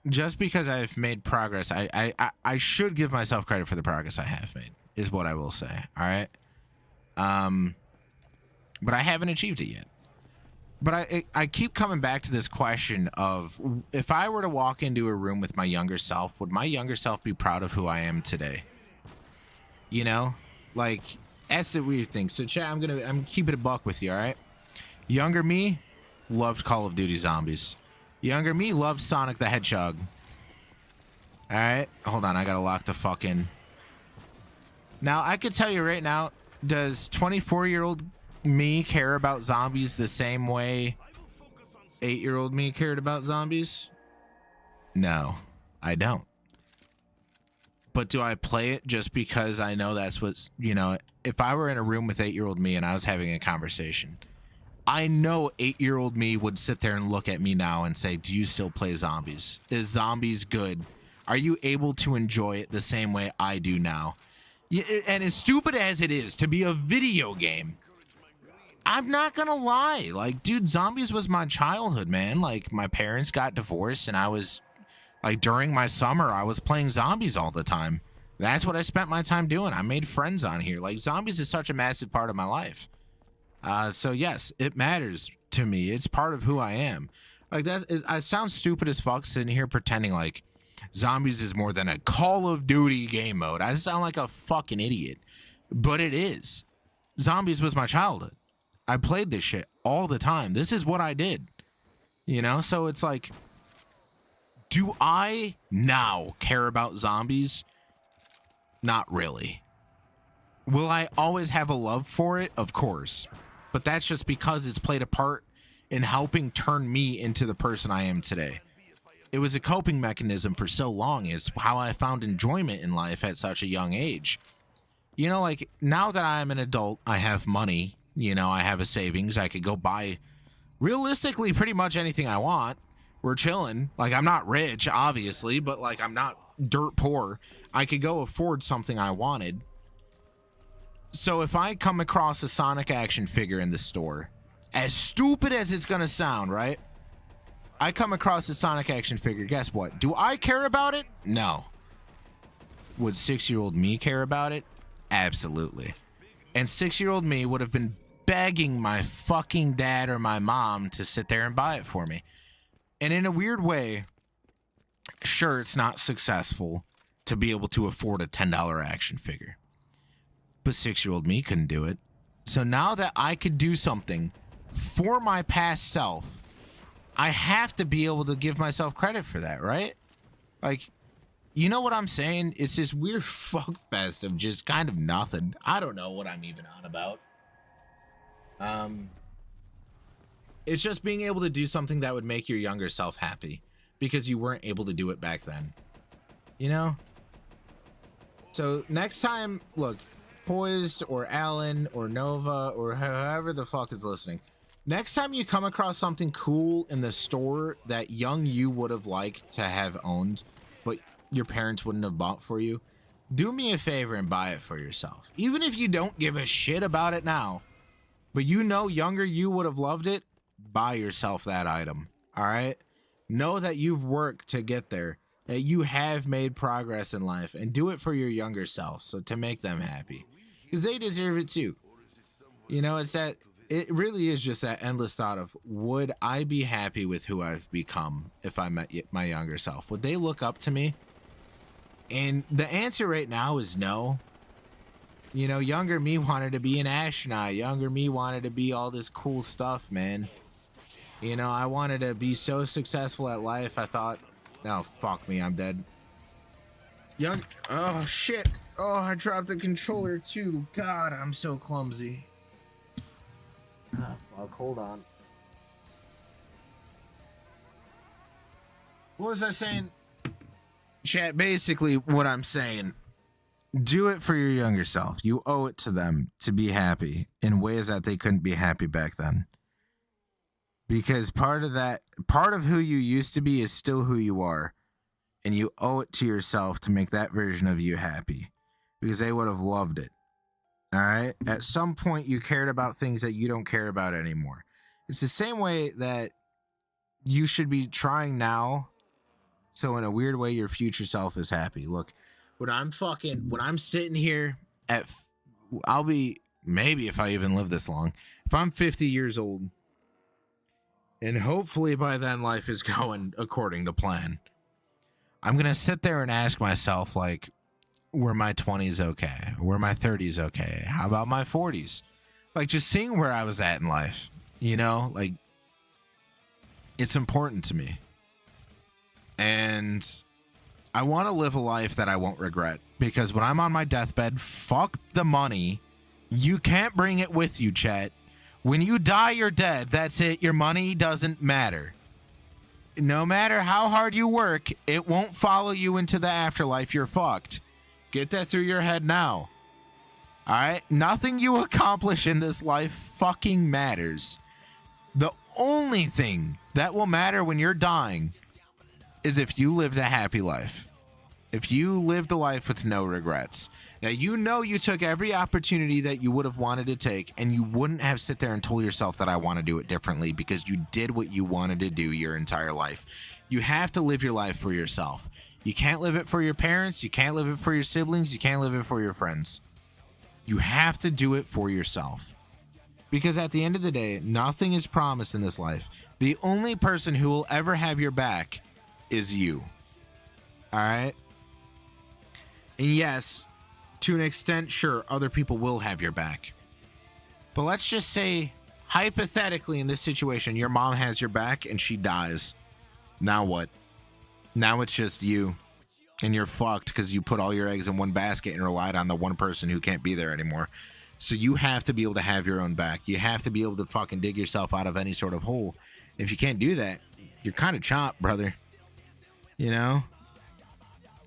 Just because I've made progress, I should give myself credit for the progress I have made, is what I will say. All right. But I haven't achieved it yet. But I keep coming back to this question of, if I were to walk into a room with my younger self, would my younger self be proud of who I am today? You know, like, that's the weird thing. So, chat, I'm keeping a buck with you. All right. Younger me loved Call of Duty Zombies. Younger me loved Sonic the Hedgehog. All right. Hold on. I got to lock the fuck in. Now, I could tell you right now, does 24-year-old me care about zombies the same way 8-year-old me cared about zombies? No, I don't. But do I play it just because I know that's what's, you know, if I were in a room with 8-year-old me and I was having a conversation, I know 8-year-old me would sit there and look at me now and say, do you still play zombies? Is zombies good? Are you able to enjoy it the same way I do now? And as stupid as it is to be a video game, I'm not gonna lie. Like, dude, zombies was my childhood, man. Like, my parents got divorced, and I was, like, during my summer, I was playing zombies all the time. That's what I spent my time doing. I made friends on here. Like, zombies is such a massive part of my life. So yes, it matters to me. It's part of who I am. Like, I sound stupid as fuck sitting here pretending like zombies is more than a Call of Duty game mode. I sound like a fucking idiot, but it is. Zombies was my childhood. I played this shit all the time. This is what I did, you know? So it's like, do I now care about zombies? Not really. Will I always have a love for it? Of course. But that's just because it's played a part in helping turn me into the person I am today. It was a coping mechanism for so long. It's how I found enjoyment in life at such a young age. You know, like, now that I'm an adult, I have money. You know, I have a savings. I could go buy, realistically, pretty much anything I want. We're chilling. Like, I'm not rich, obviously, but, like, I'm not dirt poor. I could go afford something I wanted. So if I come across a Sonic action figure in the store, as stupid as it's going to sound, right? I come across a Sonic action figure. Guess what? Do I care about it? No. Would 6-year-old me care about it? Absolutely. And 6-year-old me would have been begging my fucking dad or my mom to sit there and buy it for me. And in a weird way, sure, it's not successful to be able to afford a $10 action figure. But 6-year-old me couldn't do it. So now that I could do something for my past self, I have to be able to give myself credit for that, right? Like, you know what I'm saying? It's this weird fuck fest of just kind of nothing. I don't know what I'm even on about. It's just being able to do something that would make your younger self happy because you weren't able to do it back then. You know? So next time, look, Poised or Alan or Nova or whoever the fuck is listening, next time you come across something cool in the store that young you would have liked to have owned, but your parents wouldn't have bought for you, do me a favor and buy it for yourself. Even if you don't give a shit about it now, but you know younger you would have loved it, buy yourself that item. All right? Know that you've worked to get there, that you have made progress in life, and do it for your younger self, so to make them happy, because they deserve it too. You know, it's that, it really is just that endless thought of, would I be happy with who I've become if I met my younger self? Would they look up to me? And the answer right now is no. You know, younger me wanted to be an astronaut. Younger me wanted to be all this cool stuff, man. You know, I wanted to be so successful at life. I thought, oh, fuck me, I'm dead. Oh, shit. Oh, I dropped the controller, too. God, I'm so clumsy. Ah, fuck, hold on. What was I saying? Chat, basically what I'm saying, do it for your younger self. You owe it to them to be happy in ways that they couldn't be happy back then. Because part of who you used to be is still who you are. And you owe it to yourself to make that version of you happy. Because they would have loved it. All right? At some point, you cared about things that you don't care about anymore. It's the same way that you should be trying now. So in a weird way, your future self is happy. Look, when I'm sitting here I'll be, maybe if I even live this long, if I'm 50 years old and hopefully by then life is going according to plan, I'm going to sit there and ask myself, like, were my 20s okay? Were my 30s okay? How about my 40s? Like, just seeing where I was at in life, you know? Like, it's important to me. And I want to live a life that I won't regret. Because when I'm on my deathbed, fuck the money. You can't bring it with you, chat. When you die, you're dead. That's it. Your money doesn't matter. No matter how hard you work, it won't follow you into the afterlife. You're fucked. Get that through your head now. All right? Nothing you accomplish in this life fucking matters. The only thing that will matter when you're dying is if you lived a happy life. If you lived a life with no regrets. Now, you know you took every opportunity that you would have wanted to take, and you wouldn't have sit there and told yourself that I want to do it differently, because you did what you wanted to do your entire life. You have to live your life for yourself. You can't live it for your parents. You can't live it for your siblings. You can't live it for your friends. You have to do it for yourself. Because at the end of the day, nothing is promised in this life. The only person who will ever have your back is you. All right? And yes, to an extent, sure, other people will have your back. But let's just say, hypothetically, in this situation, your mom has your back and she dies. Now what? Now it's just you. And you're fucked because you put all your eggs in one basket and relied on the one person who can't be there anymore. So you have to be able to have your own back. You have to be able to fucking dig yourself out of any sort of hole. If you can't do that, you're kind of chopped, brother. You know?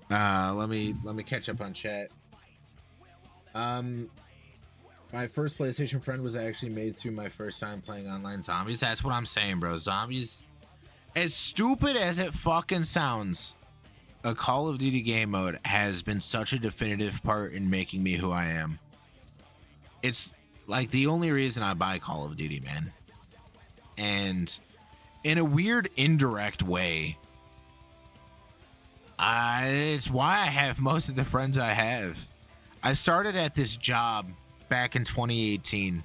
Let me catch up on chat. My first PlayStation friend was actually made through my first time playing online zombies. That's what I'm saying, bro. Zombies, as stupid as it fucking sounds, a Call of Duty game mode has been such a definitive part in making me who I am. It's like the only reason I buy Call of Duty, man. And in a weird indirect way, it's why I have most of the friends I have. I started at this job back in 2018,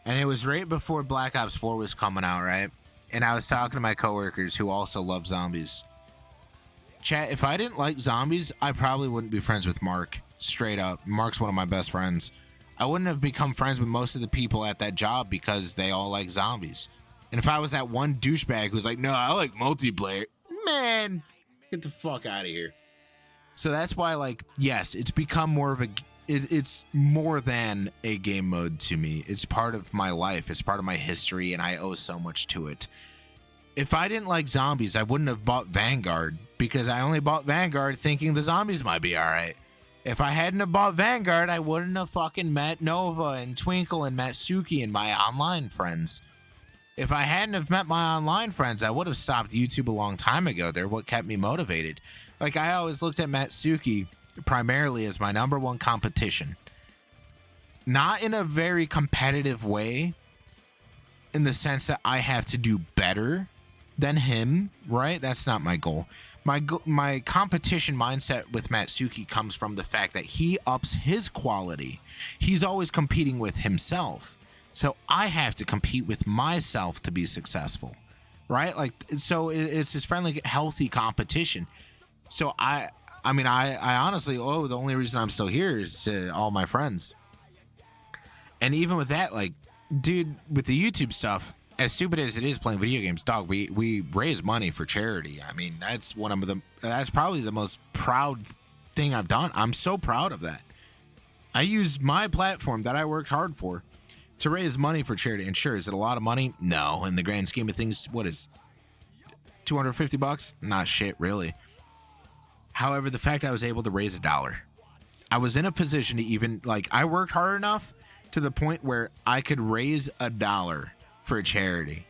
and it was right before Black Ops 4 was coming out, right? And I was talking to my coworkers who also love zombies. Chat, if I didn't like zombies, I probably wouldn't be friends with Mark. Straight up. Mark's one of my best friends. I wouldn't have become friends with most of the people at that job because they all like zombies. And if I was that one douchebag who's like, no, I like multiplayer, man, get the fuck out of here. So that's why, like, yes, it's become more of a, it's more than a game mode to me. It's part of my life. It's part of my history, and I owe so much to it. If I didn't like zombies, I wouldn't have bought Vanguard, because I only bought Vanguard thinking the zombies might be all right. If I hadn't have bought Vanguard, I wouldn't have fucking met Nova and Twinkle and Matsuki and my online friends. If I hadn't have met my online friends, I would have stopped YouTube a long time ago. They're what kept me motivated. Like, I always looked at Matsuki primarily as my number one competition. Not in a very competitive way, in the sense that I have to do better than him, right? That's not my goal. My competition mindset with Matsuki comes from the fact that he ups his quality. He's always competing with himself. So I have to compete with myself to be successful, right? Like, so it's this friendly, healthy competition. So I mean, I honestly, the only reason I'm still here is to all my friends. And even with that, like, dude, with the YouTube stuff, as stupid as it is playing video games, dog, we raise money for charity. I mean, that's that's probably the most proud thing I've done. I'm so proud of that. I use my platform that I worked hard for to raise money for charity. And sure, is it a lot of money? No. In the grand scheme of things, what is $250? Not shit, really. However, the fact I was able to raise $1, I was in a position to even, like, I worked hard enough to the point where I could raise $1 for a charity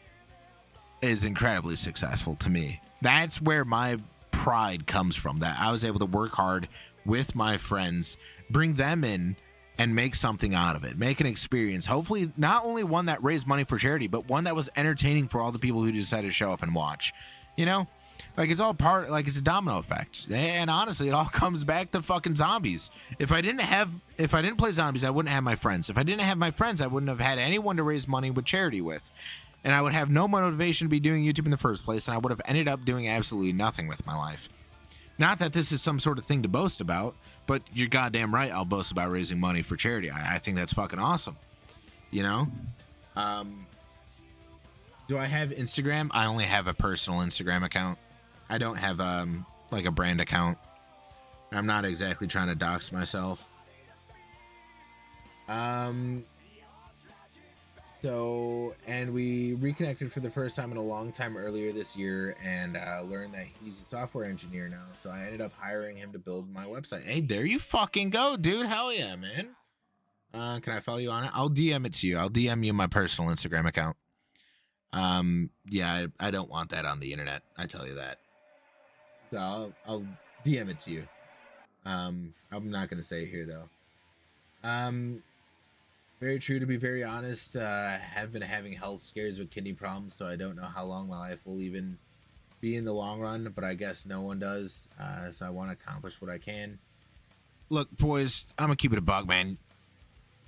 is incredibly successful to me. That's where my pride comes from, that I was able to work hard with my friends, bring them in, and make something out of it, make an experience. Hopefully not only one that raised money for charity, but one that was entertaining for all the people who decided to show up and watch. You know, like, it's all part, like, it's a domino effect. And honestly, it all comes back to fucking zombies. If I didn't play zombies, I wouldn't have my friends. If I didn't have my friends, I wouldn't have had anyone to raise money with charity with. And I would have no motivation to be doing YouTube in the first place, and I would have ended up doing absolutely nothing with my life. Not that this is some sort of thing to boast about, but you're goddamn right I'll boast about raising money for charity. I think that's fucking awesome. You know? Do I have Instagram? I only have a personal Instagram account. I don't have like a brand account. I'm not exactly trying to dox myself. So, and we reconnected for the first time in a long time earlier this year, and learned that he's a software engineer now. So I ended up hiring him to build my website. Hey, there you fucking go, dude. Hell yeah, man. Can I follow you on it? I'll DM it to you. I'll DM you my personal Instagram account. Yeah, I don't want that on the internet. I tell you that. So I'll DM it to you. I'm not gonna say it here though. Very true. To be very honest, have been having health scares with kidney problems, so I don't know how long my life will even be in the long run, but I guess no one does. So I want to accomplish what I can. Look, boys, I'm gonna keep it a bug, man.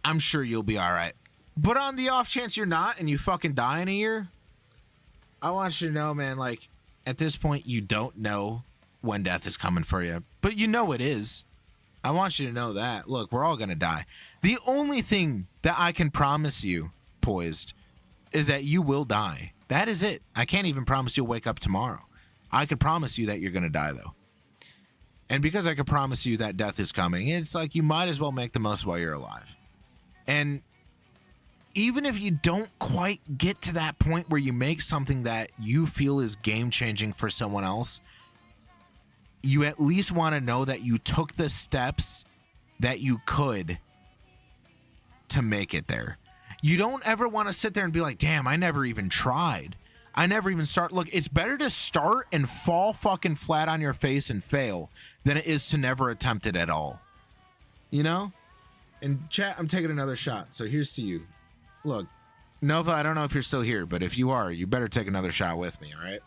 I'm sure you'll be all right. But on the off chance you're not and you fucking die in a year, I want you to know, man, like, at this point, you don't know when death is coming for you, but you know it is. I want you to know that. Look, we're all going to die. The only thing that I can promise you, Poised, is that you will die. That is it. I can't even promise you'll wake up tomorrow. I can promise you that you're going to die, though. And because I can promise you that death is coming, it's like you might as well make the most while you're alive. And even if you don't quite get to that point where you make something that you feel is game-changing for someone else, you at least want to know that you took the steps that you could to make it there. You don't ever want to sit there and be like, damn, I never even tried. I never even start. Look, it's better to start and fall fucking flat on your face and fail than it is to never attempt it at all. You know? And chat, I'm taking another shot. So here's to you. Look, Nova, I don't know if you're still here, but if you are, you better take another shot with me, all right?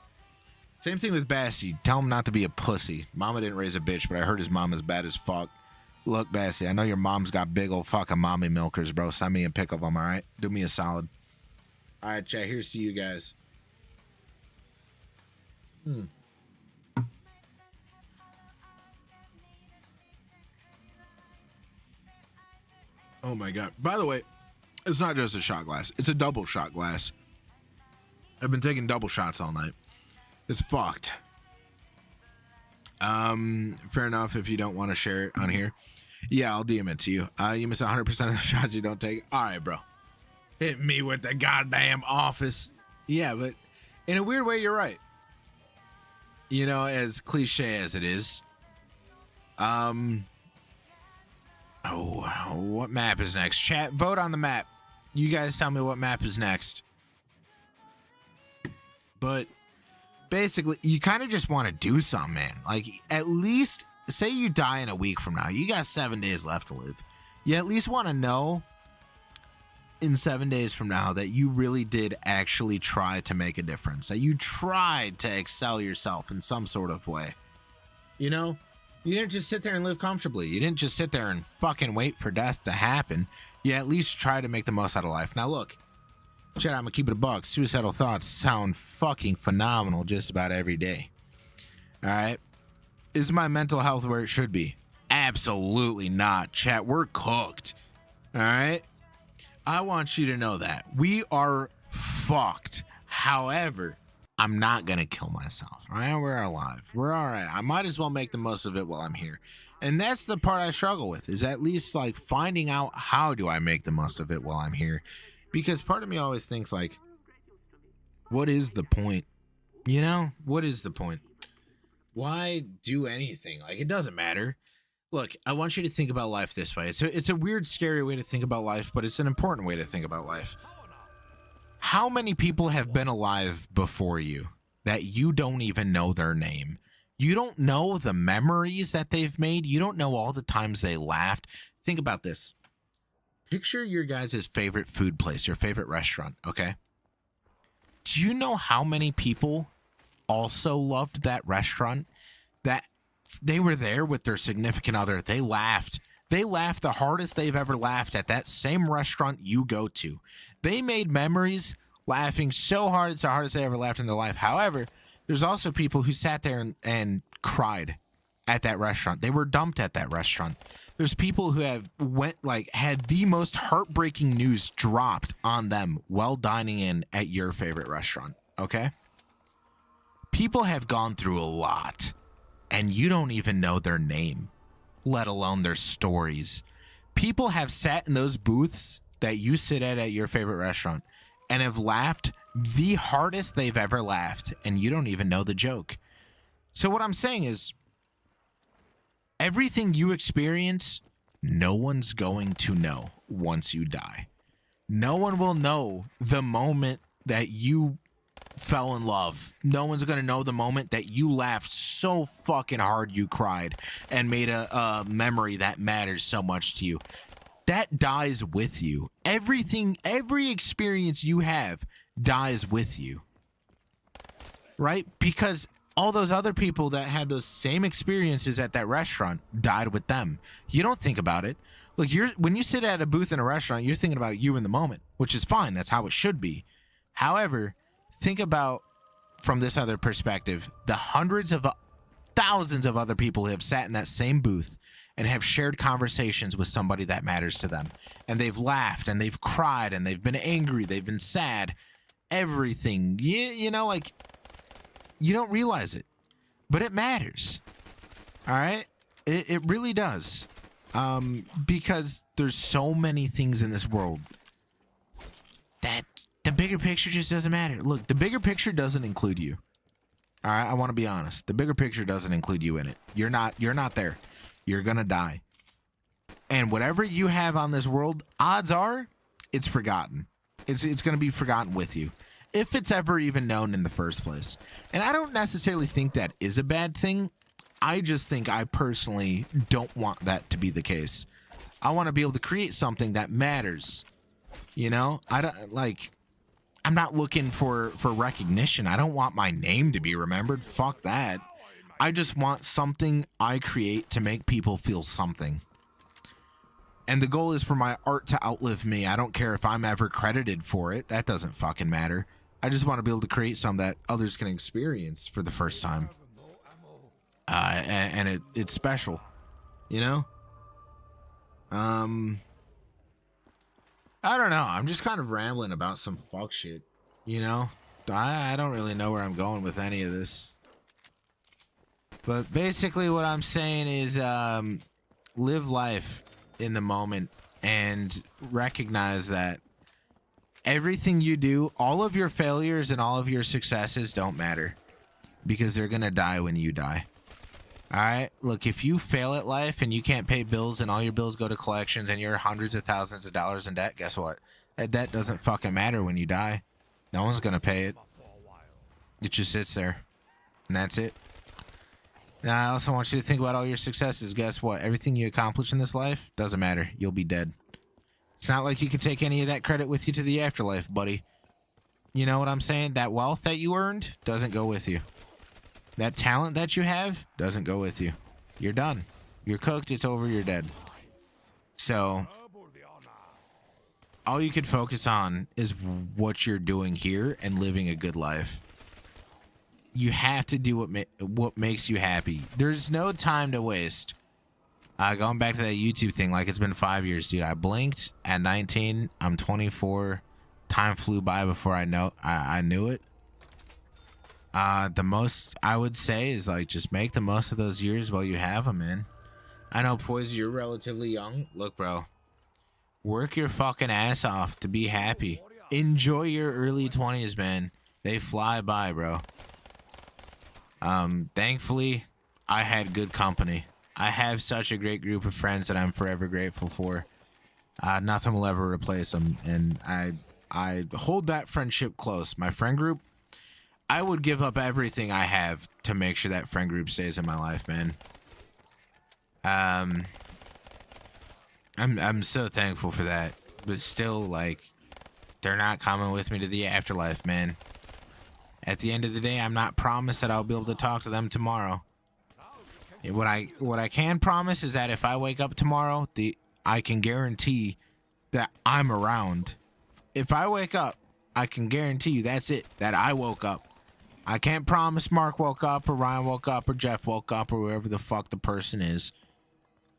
Same thing with Bassy. Tell him not to be a pussy. Mama didn't raise a bitch, but I heard his mom is bad as fuck. Look, Bassy, I know your mom's got big old fucking mommy milkers, bro. Send me a pic of them, all right? Do me a solid. All right, chat, here's to you guys. Oh, my God. By the way, it's not just a shot glass. It's a double shot glass. I've been taking double shots all night. It's fucked. Fair enough if you don't want to share it on here. Yeah, I'll DM it to you. You miss 100% of the shots you don't take. All right, bro. Hit me with the goddamn office. Yeah, but in a weird way, you're right. You know, as cliche as it is. Oh, what map is next? Chat, vote on the map. You guys tell me what map is next. But basically, you kind of just want to do something, man. Like, at least, say you die in a week from now. You got 7 days left to live. You at least want to know in 7 days from now that you really did actually try to make a difference. That you tried to excel yourself in some sort of way. You know? You didn't just sit there and live comfortably. You didn't just sit there and fucking wait for death to happen. You at least try to make the most out of life. Now, look. Chat, I'm gonna keep it a buck. Suicidal thoughts sound fucking phenomenal just about every day. Alright? Is my mental health where it should be? Absolutely not. Chat, we're cooked. Alright? I want you to know that. We are fucked. However, I'm not gonna kill myself. Alright? We're alive. We're alright. I might as well make the most of it while I'm here. And that's the part I struggle with, is at least like finding out how do I make the most of it while I'm here. Because part of me always thinks, like, what is the point? You know? What is the point? Why do anything? Like, it doesn't matter. Look, I want you to think about life this way. It's a weird, scary way to think about life, but it's an important way to think about life. How many people have been alive before you that you don't even know their name? You don't know the memories that they've made. You don't know all the times they laughed. Think about this. Picture your guys' favorite food place, your favorite restaurant, okay? Do you know how many people also loved that restaurant? That they were there with their significant other. They laughed. They laughed the hardest they've ever laughed at that same restaurant you go to. They made memories laughing so hard it's the hardest they ever laughed in their life. However, there's also people who sat there and cried at that restaurant. They were dumped at that restaurant. There's people who have had the most heartbreaking news dropped on them while dining in at your favorite restaurant. Okay? People have gone through a lot, and you don't even know their name, let alone their stories. People have sat in those booths that you sit at your favorite restaurant and have laughed the hardest they've ever laughed, and you don't even know the joke. So what I'm saying is, everything you experience, no one's going to know once you die. No one will know the moment that you fell in love. No one's going to know the moment that you laughed so fucking hard you cried and made a memory that matters so much to you. That dies with you. Everything, every experience you have dies with you. Right? Because all those other people that had those same experiences at that restaurant died with them. You don't think about it. Look, when you sit at a booth in a restaurant, you're thinking about you in the moment, which is fine. That's how it should be. However, think about from this other perspective, the hundreds of thousands of other people who have sat in that same booth and have shared conversations with somebody that matters to them. And they've laughed and they've cried and they've been angry. They've been sad. Everything. You know, like, you don't realize it, but it matters. All right? It really does. Because there's so many things in this world that the bigger picture just doesn't matter. Look, the bigger picture doesn't include you. All right? I want to be honest. The bigger picture doesn't include you in it. You're not there. You're going to die. And whatever you have on this world, odds are it's forgotten. It's going to be forgotten with you, if it's ever even known in the first place. And I don't necessarily think that is a bad thing. I just think I personally don't want that to be the case. I want to be able to create something that matters. You know, I'm not looking for recognition. I don't want my name to be remembered. Fuck that. I just want something I create to make people feel something. And the goal is for my art to outlive me. I don't care if I'm ever credited for it. That doesn't fucking matter. I just want to be able to create something that others can experience for the first time. And it's special, you know? I don't know. I'm just kind of rambling about some fuck shit, you know? I don't really know where I'm going with any of this. But basically what I'm saying is live life in the moment and recognize that everything you do, all of your failures and all of your successes don't matter, because they're going to die when you die. All right? Look, if you fail at life and you can't pay bills and all your bills go to collections and you're hundreds of thousands of dollars in debt, guess what? That debt doesn't fucking matter when you die. No one's going to pay it. It just sits there. And that's it. Now, I also want you to think about all your successes. Guess what? Everything you accomplish in this life doesn't matter. You'll be dead. It's not like you can take any of that credit with you to the afterlife, buddy. You know what I'm saying? That wealth that you earned doesn't go with you. That talent that you have doesn't go with you. You're done. You're cooked. It's over. You're dead. So, all you can focus on is what you're doing here and living a good life. You have to do what makes you happy. There's no time to waste. Going back to that YouTube thing, like, it's been 5 years, dude. I blinked at 19. I'm 24. Time flew by before I knew it. The most I would say is, like, just make the most of those years while you have them, man. I know, Poise, you're relatively young. Look, bro. Work your fucking ass off to be happy. Enjoy your early 20s, man. They fly by, bro. Thankfully, I had good company. I have such a great group of friends that I'm forever grateful for. Nothing will ever replace them, and I hold that friendship close. My friend group, I would give up everything I have to make sure that friend group stays in my life, man. I'm so thankful for that, but still, like, they're not coming with me to the afterlife, man. At the end of the day, I'm not promised that I'll be able to talk to them tomorrow. What I can promise is that if I wake up tomorrow, I can guarantee that I'm around. If I wake up I can guarantee you that's it, that I woke up. I can't promise Mark woke up or Ryan woke up or Jeff woke up or whoever the fuck the person is.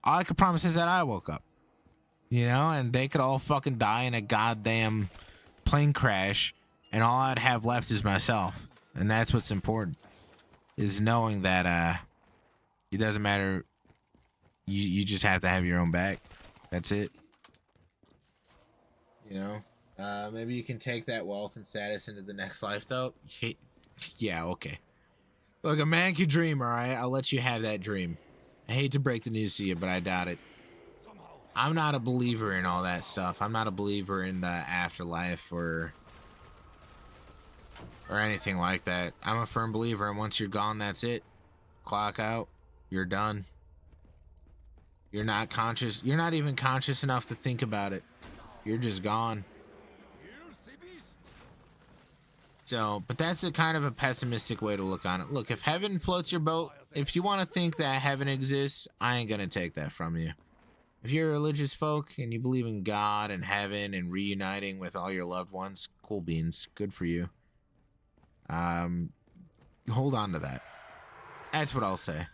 All I can promise is that I woke up. You know, and they could all fucking die in a goddamn plane crash, and all I'd have left is myself. And that's what's important, is knowing that it doesn't matter. You just have to have your own back. That's it. You know? Maybe you can take that wealth and status into the next life, though. Yeah, okay. Look, a man can dream, alright? I'll let you have that dream. I hate to break the news to you, but I doubt it. I'm not a believer in all that stuff. I'm not a believer in the afterlife or anything like that. I'm a firm believer, and once you're gone, that's it. Clock out. You're done. You're not conscious. You're not even conscious enough to think about it. You're just gone. So, but that's a kind of a pessimistic way to look on it. Look, if heaven floats your boat, if you want to think that heaven exists, I ain't gonna take that from you. If you're a religious folk and you believe in God and heaven and reuniting with all your loved ones, cool beans. Good for you. Hold on to that. That's what I'll say.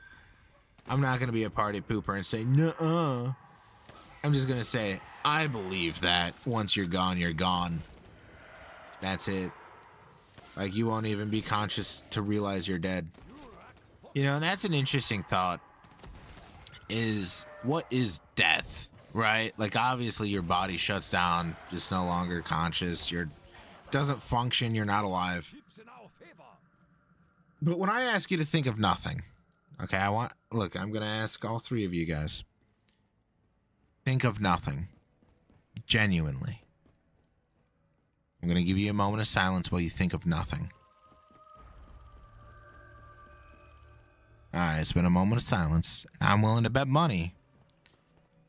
I'm not gonna be a party pooper and say, nuh-uh. I'm just gonna say, I believe that once you're gone, you're gone. That's it. Like, you won't even be conscious to realize you're dead. You know, and that's an interesting thought. Is, what is death, right? Like, obviously your body shuts down, just no longer conscious. Doesn't function, you're not alive. But when I ask you to think of nothing, okay, look, I'm going to ask all three of you guys. Think of nothing. Genuinely. I'm going to give you a moment of silence while you think of nothing. Alright, it's been a moment of silence. I'm willing to bet money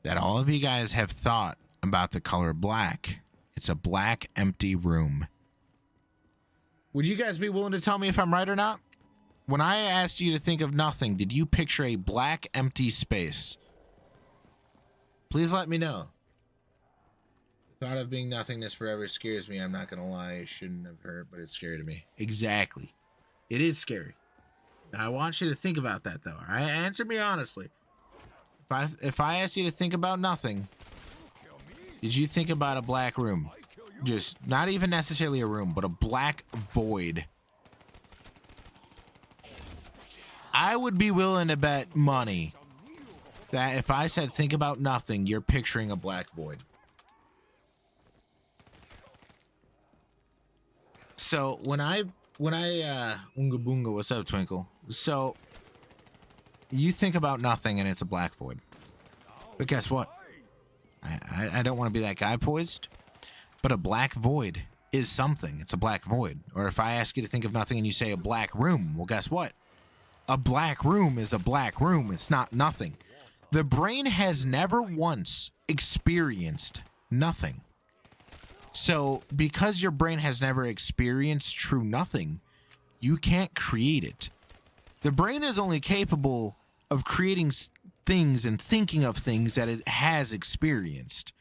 that all of you guys have thought about the color black. It's a black, empty room. Would you guys be willing to tell me if I'm right or not? When I asked you to think of nothing, did you picture a black, empty space? Please let me know. The thought of being nothingness forever scares me. I'm not going to lie. It shouldn't have hurt, but it's scary to me. Exactly. It is scary. Now, I want you to think about that, though. All right? Answer me honestly. If I asked you to think about nothing, did you think about a black room? Just not even necessarily a room, but a black void. I would be willing to bet money that if I said think about nothing, you're picturing a black void. So when I Unga Boonga, what's up, Twinkle? So you think about nothing and it's a black void. But guess what? I don't want to be that guy poised, but a black void is something. It's a black void. Or if I ask you to think of nothing and you say a black room, well, guess what? A black room is a black room. It's not nothing. The brain has never once experienced nothing. So because your brain has never experienced true nothing, you can't create it. The brain is only capable of creating things and thinking of things that it has experienced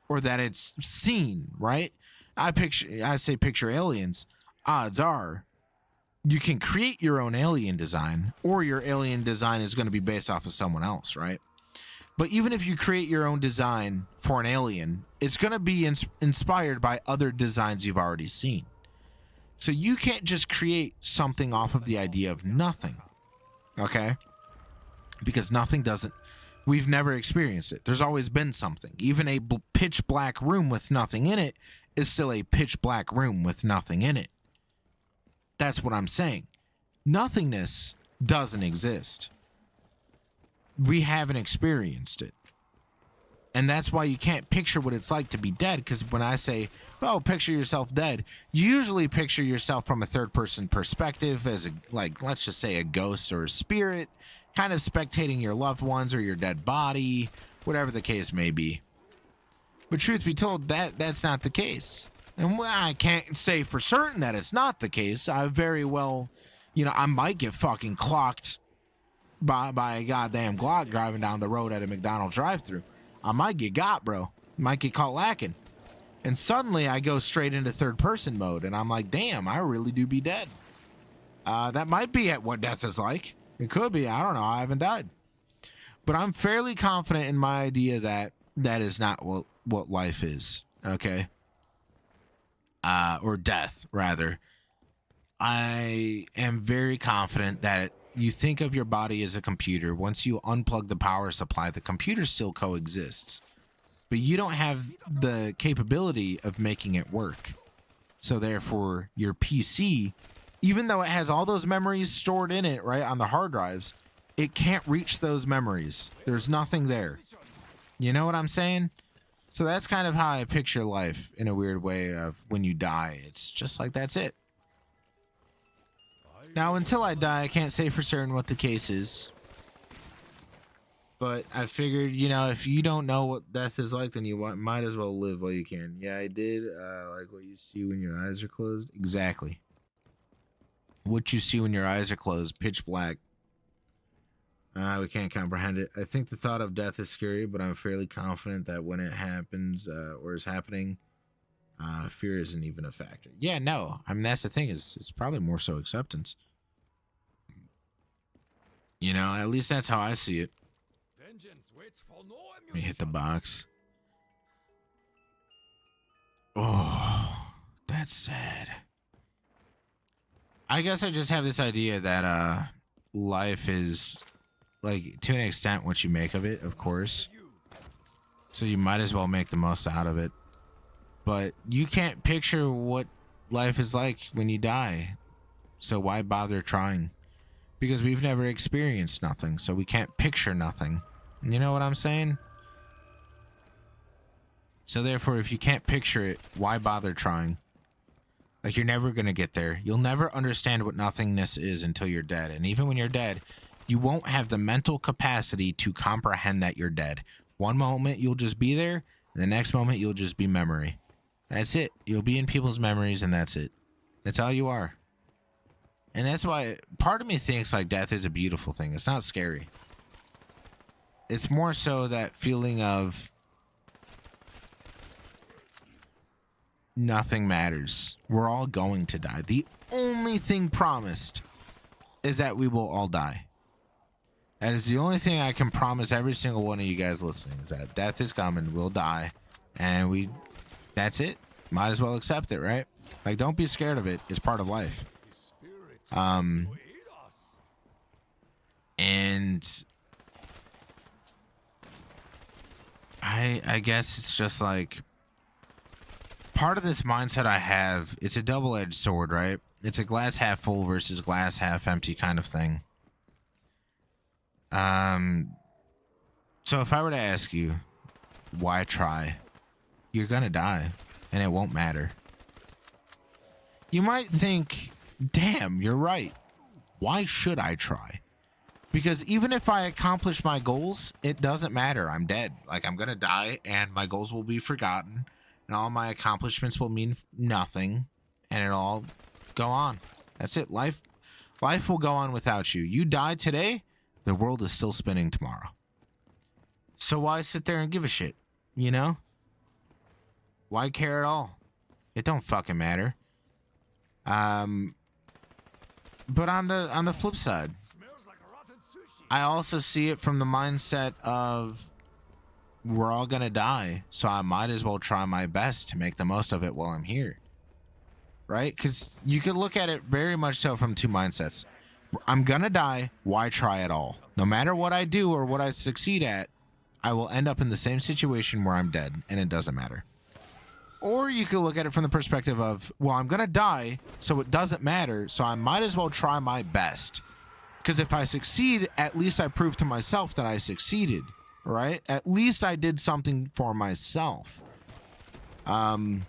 or that it's seen, right? I say picture aliens. Odds are you can create your own alien design, or your alien design is going to be based off of someone else, right? But even if you create your own design for an alien, it's going to be inspired by other designs you've already seen. So you can't just create something off of the idea of nothing, okay? Because nothing doesn't, we've never experienced it. There's always been something. Even a pitch black room with nothing in it is still a pitch black room with nothing in it. That's what I'm saying. Nothingness doesn't exist. We haven't experienced it. And that's why you can't picture what it's like to be dead, because when I say, oh, picture yourself dead, you usually picture yourself from a third-person perspective as, let's just say a ghost or a spirit, kind of spectating your loved ones or your dead body, whatever the case may be. But truth be told, that's not the case. And I can't say for certain that it's not the case. I very well, I might get fucking clocked by a goddamn Glock driving down the road at a McDonald's drive-thru. I might get got, bro. Might get caught lacking. And suddenly I go straight into third person mode and I'm like, damn, I really do be dead. That might be at what death is like. It could be. I don't know. I haven't died. But I'm fairly confident in my idea that that is not what life is. Okay. Or death, rather. I am very confident that you think of your body as a computer. Once you unplug the power supply, the computer still coexists. But you don't have the capability of making it work. So therefore, your PC, even though it has all those memories stored in it, right, on the hard drives, it can't reach those memories. There's nothing there. You know what I'm saying? So that's kind of how I picture life in a weird way of when you die. It's just like that's it. Now, until I die, I can't say for certain what the case is. But I figured, you know, if you don't know what death is like, then you might as well live while you can. Yeah, I did. Like what you see when your eyes are closed. Exactly. What you see when your eyes are closed. Pitch black. We can't comprehend it. I think the thought of death is scary, but I'm fairly confident that when it happens or is happening, fear isn't even a factor. Yeah, no. I mean, that's the thing. It's probably more so acceptance. You know, at least that's how I see it. Let me hit the box. Oh, that's sad. I guess I just have this idea that life is, like, to an extent what you make of it, of course. So you might as well make the most out of it. But you can't picture what life is like when you die. So why bother trying? Because we've never experienced nothing, so we can't picture nothing. You know what I'm saying? So therefore, if you can't picture it, why bother trying? Like, you're never going to get there. You'll never understand what nothingness is until you're dead. And even when you're dead, you won't have the mental capacity to comprehend that you're dead. One moment, you'll just be there. And the next moment, you'll just be memory. That's it. You'll be in people's memories, and that's it. That's all you are. And that's why part of me thinks, like, death is a beautiful thing. It's not scary. It's more so that feeling of nothing matters. We're all going to die. The only thing promised is that we will all die. That is the only thing I can promise every single one of you guys listening, is that death is coming, we'll die, and that's it. Might as well accept it, right? Like, don't be scared of it. It's part of life. And I guess it's just like part of this mindset I have, it's a double-edged sword, right? It's a glass half full versus glass half empty kind of thing. So if I were to ask you, why try? You're gonna die, and it won't matter. You might think, damn, you're right. Why should I try? Because even if I accomplish my goals, it doesn't matter. I'm dead. Like, I'm gonna die, and my goals will be forgotten, and all my accomplishments will mean nothing, and it'll all go on. That's it. Life will go on without you. You die today, the world is still spinning tomorrow. So why sit there and give a shit? You know? Why care at all? It don't fucking matter. But on the flip side, I also see it from the mindset of we're all gonna die, so I might as well try my best to make the most of it while I'm here. Right? Because you could look at it very much so from two mindsets. I'm gonna die, why try at all? No matter what I do or what I succeed at, I will end up in the same situation where I'm dead, and it doesn't matter. Or you could look at it from the perspective of, well, I'm gonna die, so it doesn't matter, so I might as well try my best. Because if I succeed, at least I prove to myself that I succeeded, right? At least I did something for myself. And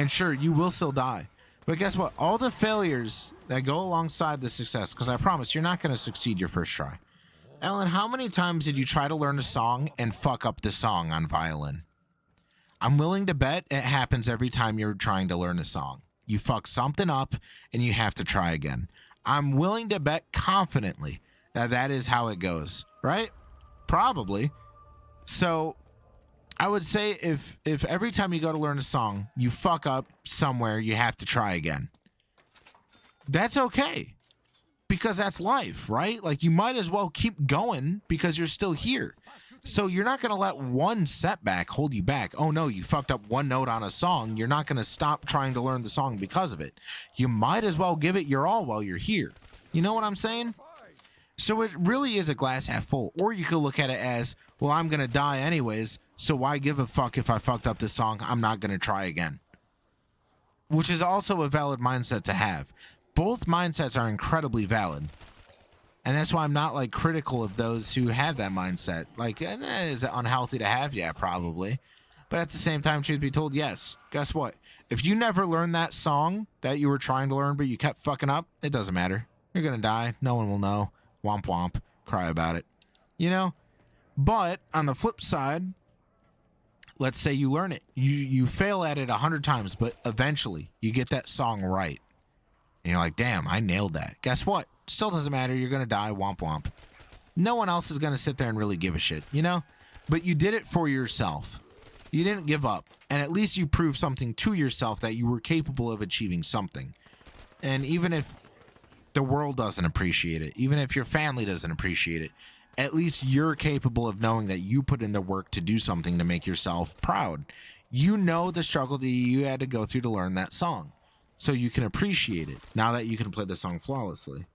sure, you will still die. But guess what? All the failures that go alongside the success, because I promise you're not going to succeed your first try. Ellen, how many times did you try to learn a song and fuck up the song on violin? I'm willing to bet it happens every time you're trying to learn a song. You fuck something up and you have to try again. I'm willing to bet confidently that that is how it goes, right? Probably. So I would say if every time you go to learn a song, you fuck up somewhere, you have to try again. That's okay. Because that's life, right? Like you might as well keep going because you're still here. So you're not going to let one setback hold you back. Oh no, you fucked up one note on a song. You're not going to stop trying to learn the song because of it. You might as well give it your all while you're here. You know what I'm saying? So it really is a glass half full. Or you could look at it as, well, I'm going to die anyways, so why give a fuck if I fucked up this song? I'm not going to try again. Which is also a valid mindset to have. Both mindsets are incredibly valid. And that's why I'm not like critical of those who have that mindset. Like, is it unhealthy to have? Yeah, probably. But at the same time, truth be told, yes. Guess what? If you never learned that song that you were trying to learn, but you kept fucking up, it doesn't matter. You're going to die. No one will know. Womp womp. Cry about it. You know? But on the flip side, let's say you learn it. You fail at it 100 times, but eventually you get that song right. And you're like, damn, I nailed that. Guess what? Still doesn't matter. You're going to die. Womp womp. No one else is going to sit there and really give a shit, you know? But you did it for yourself. You didn't give up. And at least you proved something to yourself that you were capable of achieving something. And even if the world doesn't appreciate it, even if your family doesn't appreciate it, at least you're capable of knowing that you put in the work to do something to make yourself proud. You know the struggle that you had to go through to learn that song. So you can appreciate it now that you can play the song flawlessly.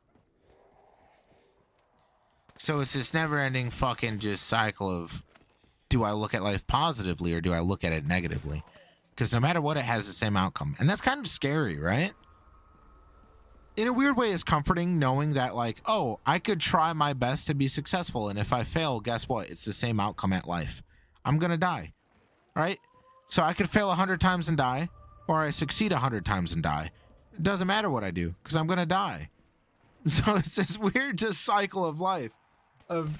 So it's this never-ending fucking just cycle of, do I look at life positively or do I look at it negatively? Because no matter what, it has the same outcome. And that's kind of scary, right? In a weird way, it's comforting knowing that, like, oh, I could try my best to be successful. And if I fail, guess what? It's the same outcome at life. I'm going to die, right? So I could fail 100 times and die. Or I succeed 100 times and die. It doesn't matter what I do, because I'm going to die. So it's this weird just cycle of life, of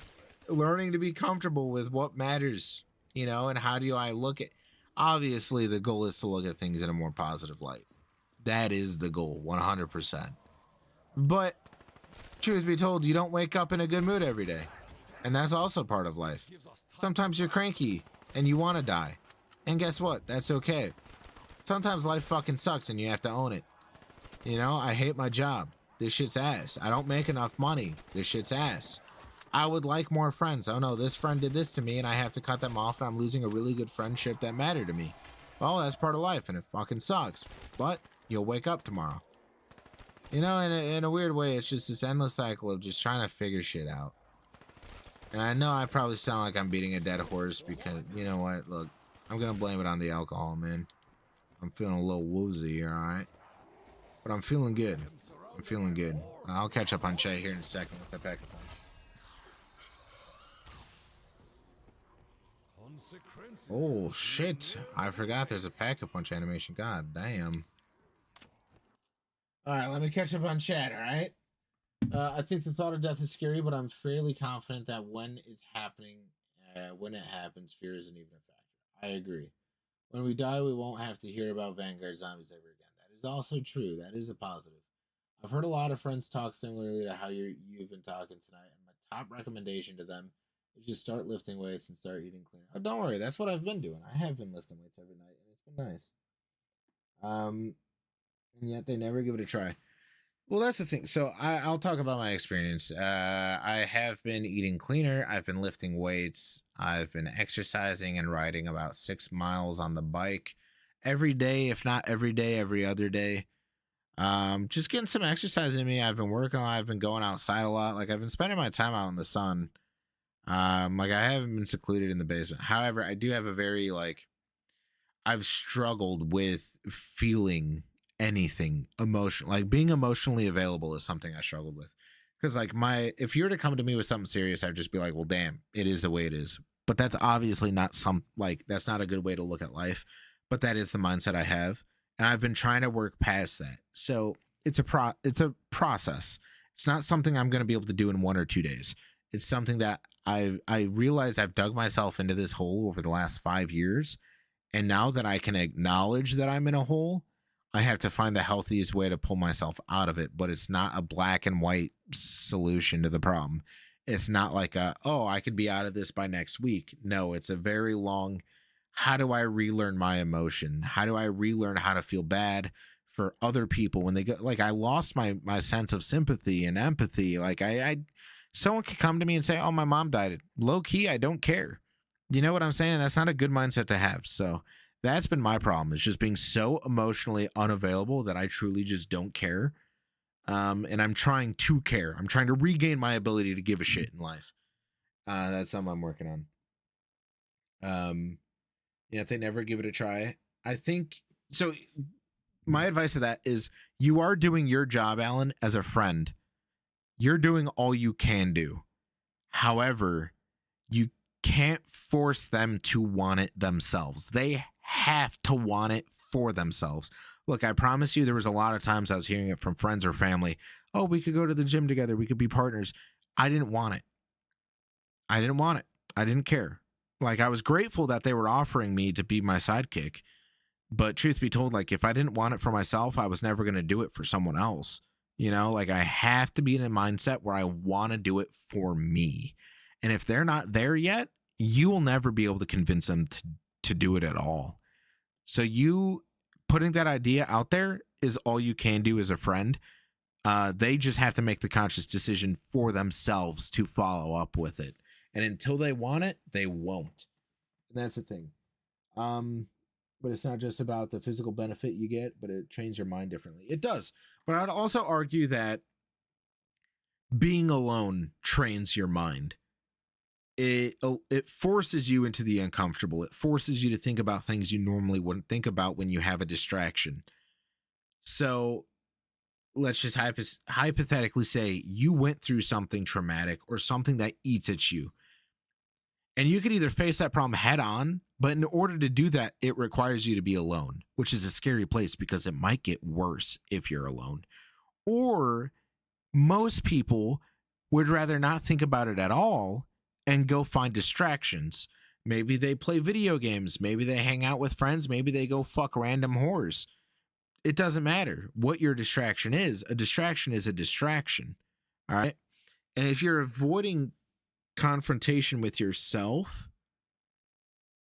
learning to be comfortable with what matters, you know, and how do I look at... Obviously, the goal is to look at things in a more positive light. That is the goal, 100%. But, truth be told, you don't wake up in a good mood every day. And that's also part of life. Sometimes you're cranky, and you want to die. And guess what? That's okay. Sometimes life fucking sucks and you have to own it. You know, I hate my job. This shit's ass. I don't make enough money. This shit's ass. I would like more friends. Oh no, this friend did this to me and I have to cut them off and I'm losing a really good friendship that mattered to me. Well, that's part of life and it fucking sucks. But you'll wake up tomorrow. You know, in a weird way, it's just this endless cycle of just trying to figure shit out. And I know I probably sound like I'm beating a dead horse because, you know what, look, I'm going to blame it on the alcohol, man. I'm feeling a little woozy here, alright? But I'm feeling good. I'm feeling good. I'll catch up on chat here in a second once I pack a punch. Oh, shit. I forgot there's a pack-a-punch animation. God damn. Alright, let me catch up on chat, alright? I think the thought of death is scary, but I'm fairly confident that when it's happening, when it happens, fear isn't even a factor. I agree. When we die, we won't have to hear about Vanguard zombies ever again. That is also true. That is a positive. I've heard a lot of friends talk similarly to how you've been talking tonight, and my top recommendation to them is just start lifting weights and start eating clean. Oh, don't worry. That's what I've been doing. I have been lifting weights every night, and it's been nice. And yet they never give it a try. Well, that's the thing. So I'll talk about my experience. I have been eating cleaner. I've been lifting weights. I've been exercising and riding about 6 miles on the bike every day, if not every day, every other day. Just getting some exercise in me. I've been working on. I've been going outside a lot. Like I've been spending my time out in the sun. Like I haven't been secluded in the basement. However, I do have a very I've struggled with feeling anything emotional, like being emotionally available is something I struggled with. Because if you were to come to me with something serious, I'd just be like, well, damn, it is the way it is. But that's obviously not that's not a good way to look at life. But that is the mindset I have. And I've been trying to work past that. So it's a process. It's not something I'm going to be able to do in 1 or 2 days. It's something that I realize I've dug myself into this hole over the last 5 years. And now that I can acknowledge that I'm in a hole, I have to find the healthiest way to pull myself out of it. But it's not a black and white solution to the problem. It's not like I could be out of this by next week. No, it's a very long, how do I relearn my emotion? How do I relearn how to feel bad for other people when they go, like, I lost my sense of sympathy and empathy. Like I someone could come to me and say, "Oh, my mom died." Low key, I don't care. You know what I'm saying? That's not a good mindset to have. So that's been my problem, is just being so emotionally unavailable that I truly just don't care. And I'm trying to care. I'm trying to regain my ability to give a shit in life. That's something I'm working on. Yeah, if they never give it a try, I think so. My advice to that is, you are doing your job, Alan, as a friend. You're doing all you can do. However, you can't force them to want it themselves. They have to want it for themselves. Look, I promise you, there was a lot of times I was hearing it from friends or family. Oh, we could go to the gym together. We could be partners. I didn't want it. I didn't want it. I didn't care. Like, I was grateful that they were offering me to be my sidekick. But truth be told, like, if I didn't want it for myself, I was never going to do it for someone else. You know, like, I have to be in a mindset where I want to do it for me. And if they're not there yet, you will never be able to convince them to do it at all. So you putting that idea out there is all you can do as a friend. They just have to make the conscious decision for themselves to follow up with it. And until they want it, they won't. And that's the thing. But it's not just about the physical benefit you get, but it trains your mind differently. It does. But I'd also argue that being alone trains your mind. It forces you into the uncomfortable. It forces you to think about things you normally wouldn't think about when you have a distraction. So let's just hypothetically say you went through something traumatic or something that eats at you. And you could either face that problem head on, but in order to do that, it requires you to be alone, which is a scary place because it might get worse if you're alone. Or most people would rather not think about it at all and go find distractions. Maybe they play video games. Maybe they hang out with friends. Maybe they go fuck random whores. It doesn't matter what your distraction is. A distraction is a distraction. All right. And if you're avoiding confrontation with yourself,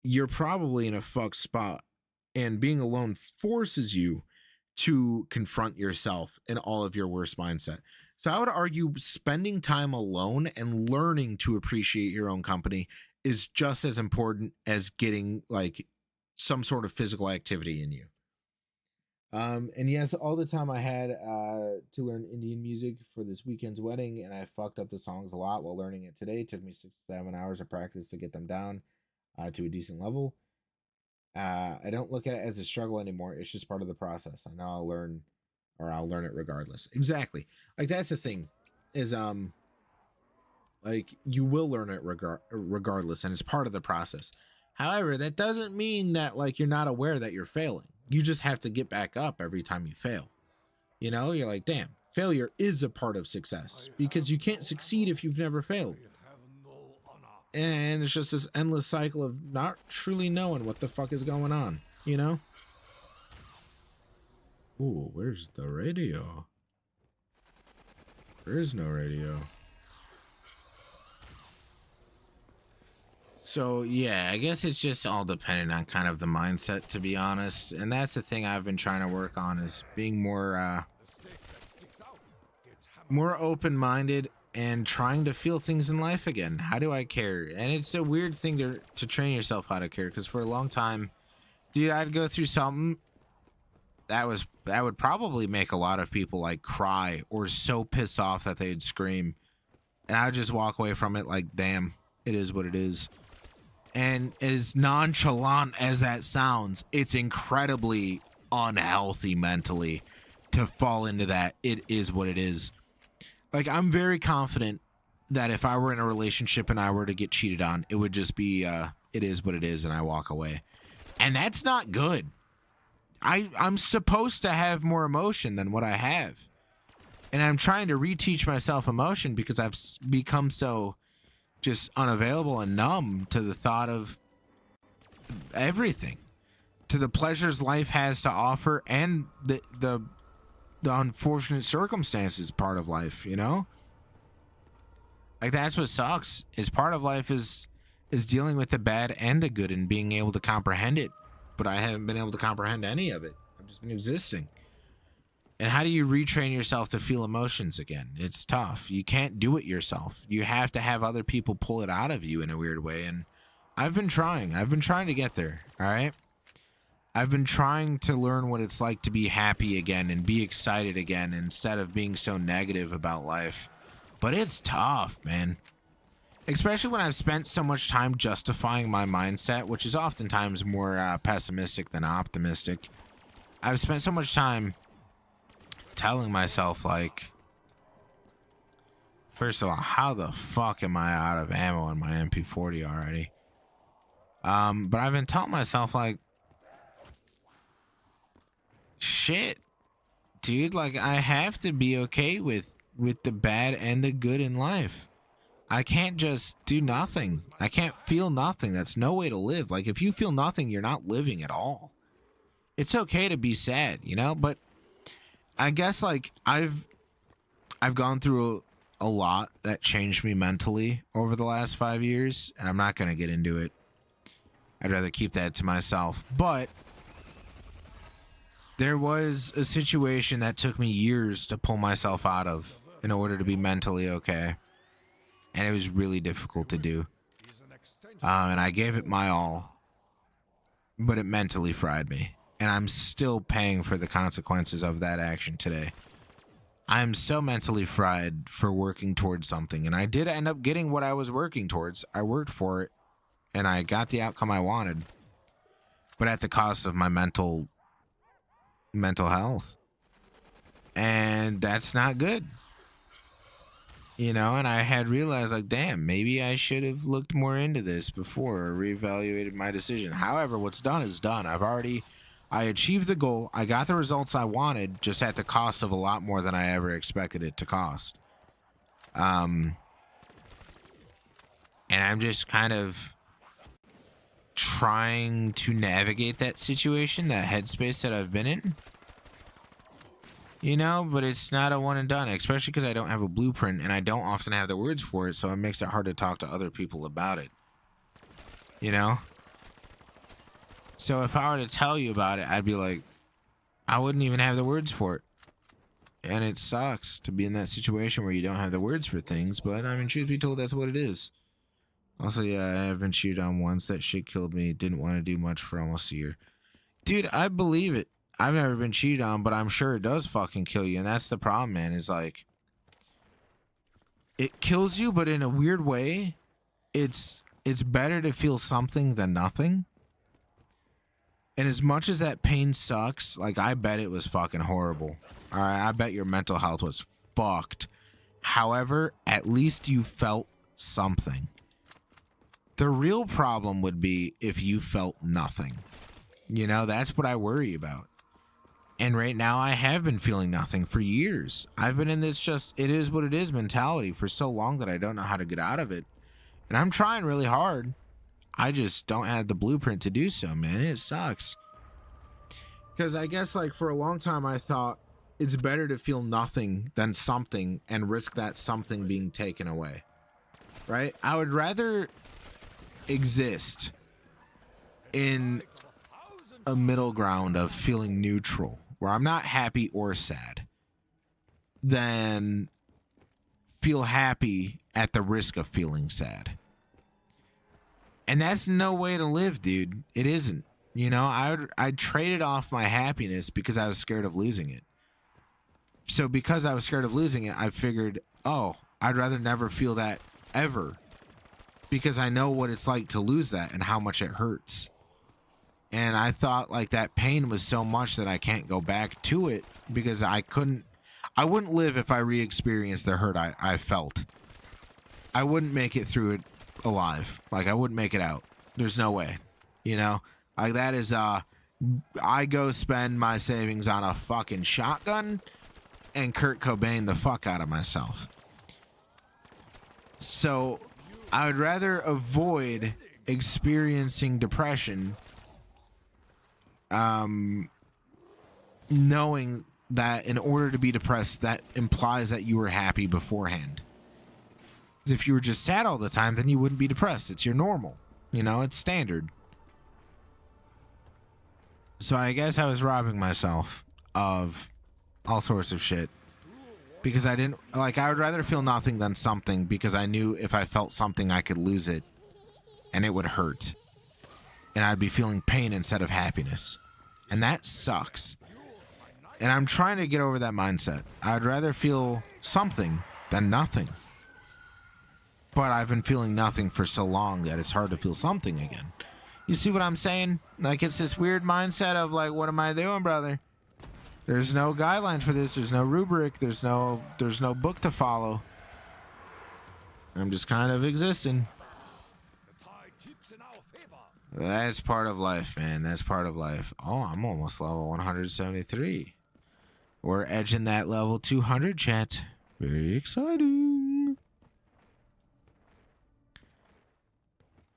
you're probably in a fucked spot. And being alone forces you to confront yourself in all of your worst mindset. So I would argue spending time alone and learning to appreciate your own company is just as important as getting like some sort of physical activity in you. And yes, all the time I had to learn Indian music for this weekend's wedding, and I fucked up the songs a lot while learning it today. It took me 6 to 7 hours of practice to get them down to a decent level. I don't look at it as a struggle anymore. It's just part of the process. I know I'll learn, or I'll learn it regardless. Exactly. Like, that's the thing, is like, you will learn it regardless, and it's part of the process. However, that doesn't mean that like you're not aware that you're failing. You just have to get back up every time you fail. You know, you're like, damn, failure is a part of success because you can't succeed if you've never failed. And it's just this endless cycle of not truly knowing what the fuck is going on, you know? Ooh, where's the radio? There is no radio. So, yeah, I guess it's just all dependent on kind of the mindset, to be honest. And that's the thing I've been trying to work on, is being more open-minded and trying to feel things in life again. How do I care? And it's a weird thing to train yourself how to care, because for a long time, dude, I'd go through something that would probably make a lot of people like cry or so pissed off that they'd scream. And I would just walk away from it like, damn, it is what it is. And as nonchalant as that sounds, it's incredibly unhealthy mentally to fall into that. It is what it is. Like, I'm very confident that if I were in a relationship and I were to get cheated on, it would just be, it is what it is, and I walk away. And that's not good. I'm supposed to have more emotion than what I have. And I'm trying to reteach myself emotion because I've become so just unavailable and numb to the thought of everything, to the pleasures life has to offer, and the unfortunate circumstances part of life, you know? Like, that's what sucks, is part of life is is dealing with the bad and the good and being able to comprehend it. But I haven't been able to comprehend any of it. I've just been existing. And how do you retrain yourself to feel emotions again? It's tough. You can't do it yourself. You have to have other people pull it out of you in a weird way. And I've been trying. I've been trying to get there. All right. I've been trying to learn what it's like to be happy again and be excited again instead of being so negative about life. But it's tough, man. Especially when I've spent so much time justifying my mindset, which is oftentimes more pessimistic than optimistic. I've spent so much time telling myself, like, first of all, how the fuck am I out of ammo in my MP40 already? But I've been telling myself, like, shit, dude, like, I have to be okay with the bad and the good in life. I can't just do nothing. I can't feel nothing. That's no way to live. Like, if you feel nothing, you're not living at all. It's okay to be sad, you know, but I guess, like, I've gone through a lot that changed me mentally over the last 5 years, and I'm not going to get into it. I'd rather keep that to myself. But there was a situation that took me years to pull myself out of in order to be mentally okay. And it was really difficult to do. And I gave it my all, but it mentally fried me. And I'm still paying for the consequences of that action today. I'm so mentally fried for working towards something. And I did end up getting what I was working towards. I worked for it, and I got the outcome I wanted. But at the cost of my mental health. And that's not good. You know, and I had realized, like, damn, maybe I should have looked more into this before or reevaluated my decision. However, what's done is done. I achieved the goal. I got the results I wanted, just at the cost of a lot more than I ever expected it to cost. And I'm just kind of trying to navigate that situation, that headspace that I've been in. You know, but it's not a one and done, especially because I don't have a blueprint and I don't often have the words for it, so it makes it hard to talk to other people about it. You know? So if I were to tell you about it, I'd be like, I wouldn't even have the words for it. And it sucks to be in that situation where you don't have the words for things, but I mean, truth be told, that's what it is. Also, yeah, I have been cheated on once. That shit killed me. Didn't want to do much for almost a year. Dude, I believe it. I've never been cheated on, but I'm sure it does fucking kill you. And that's the problem, man, is like, it kills you, but in a weird way, it's better to feel something than nothing. And as much as that pain sucks, like, I bet it was fucking horrible. All right, I bet your mental health was fucked. However, at least you felt something. The real problem would be if you felt nothing. You know, that's what I worry about. And right now, I have been feeling nothing for years. I've been in this just, it is what it is mentality for so long that I don't know how to get out of it. And I'm trying really hard. I just don't have the blueprint to do so, man. It sucks. Because I guess, like, for a long time, I thought it's better to feel nothing than something and risk that something being taken away. Right? I would rather exist in a middle ground of feeling neutral, where I'm not happy or sad, than feel happy at the risk of feeling sad. And that's no way to live, dude. It isn't. You know, I traded off my happiness because I was scared of losing it. So because I was scared of losing it, I figured, oh, I'd rather never feel that ever, because I know what it's like to lose that and how much it hurts. And I thought, like, that pain was so much that I can't go back to it, because I wouldn't live if I re-experienced the hurt I felt. I wouldn't make it through it alive. Like, I wouldn't make it out. There's no way. You know? Like, that is, I go spend my savings on a fucking shotgun and Kurt Cobain the fuck out of myself. So, I would rather avoid experiencing depression, knowing that in order to be depressed, that implies that you were happy beforehand. Because if you were just sad all the time, then you wouldn't be depressed. It's your normal. You know, it's standard. So I guess I was robbing myself of all sorts of shit. Because I didn't, like, I would rather feel nothing than something, because I knew if I felt something, I could lose it. And it would hurt. And I'd be feeling pain instead of happiness. And that sucks. And I'm trying to get over that mindset. I'd rather feel something than nothing. But I've been feeling nothing for so long that it's hard to feel something again. You see what I'm saying? Like, it's this weird mindset of, like, what am I doing, brother? There's no guidelines for this. There's no rubric. There's no book to follow. I'm just kind of existing. That's part of life, man. That's part of life. Oh, I'm almost level 173. We're edging that level 200, chat. Very exciting.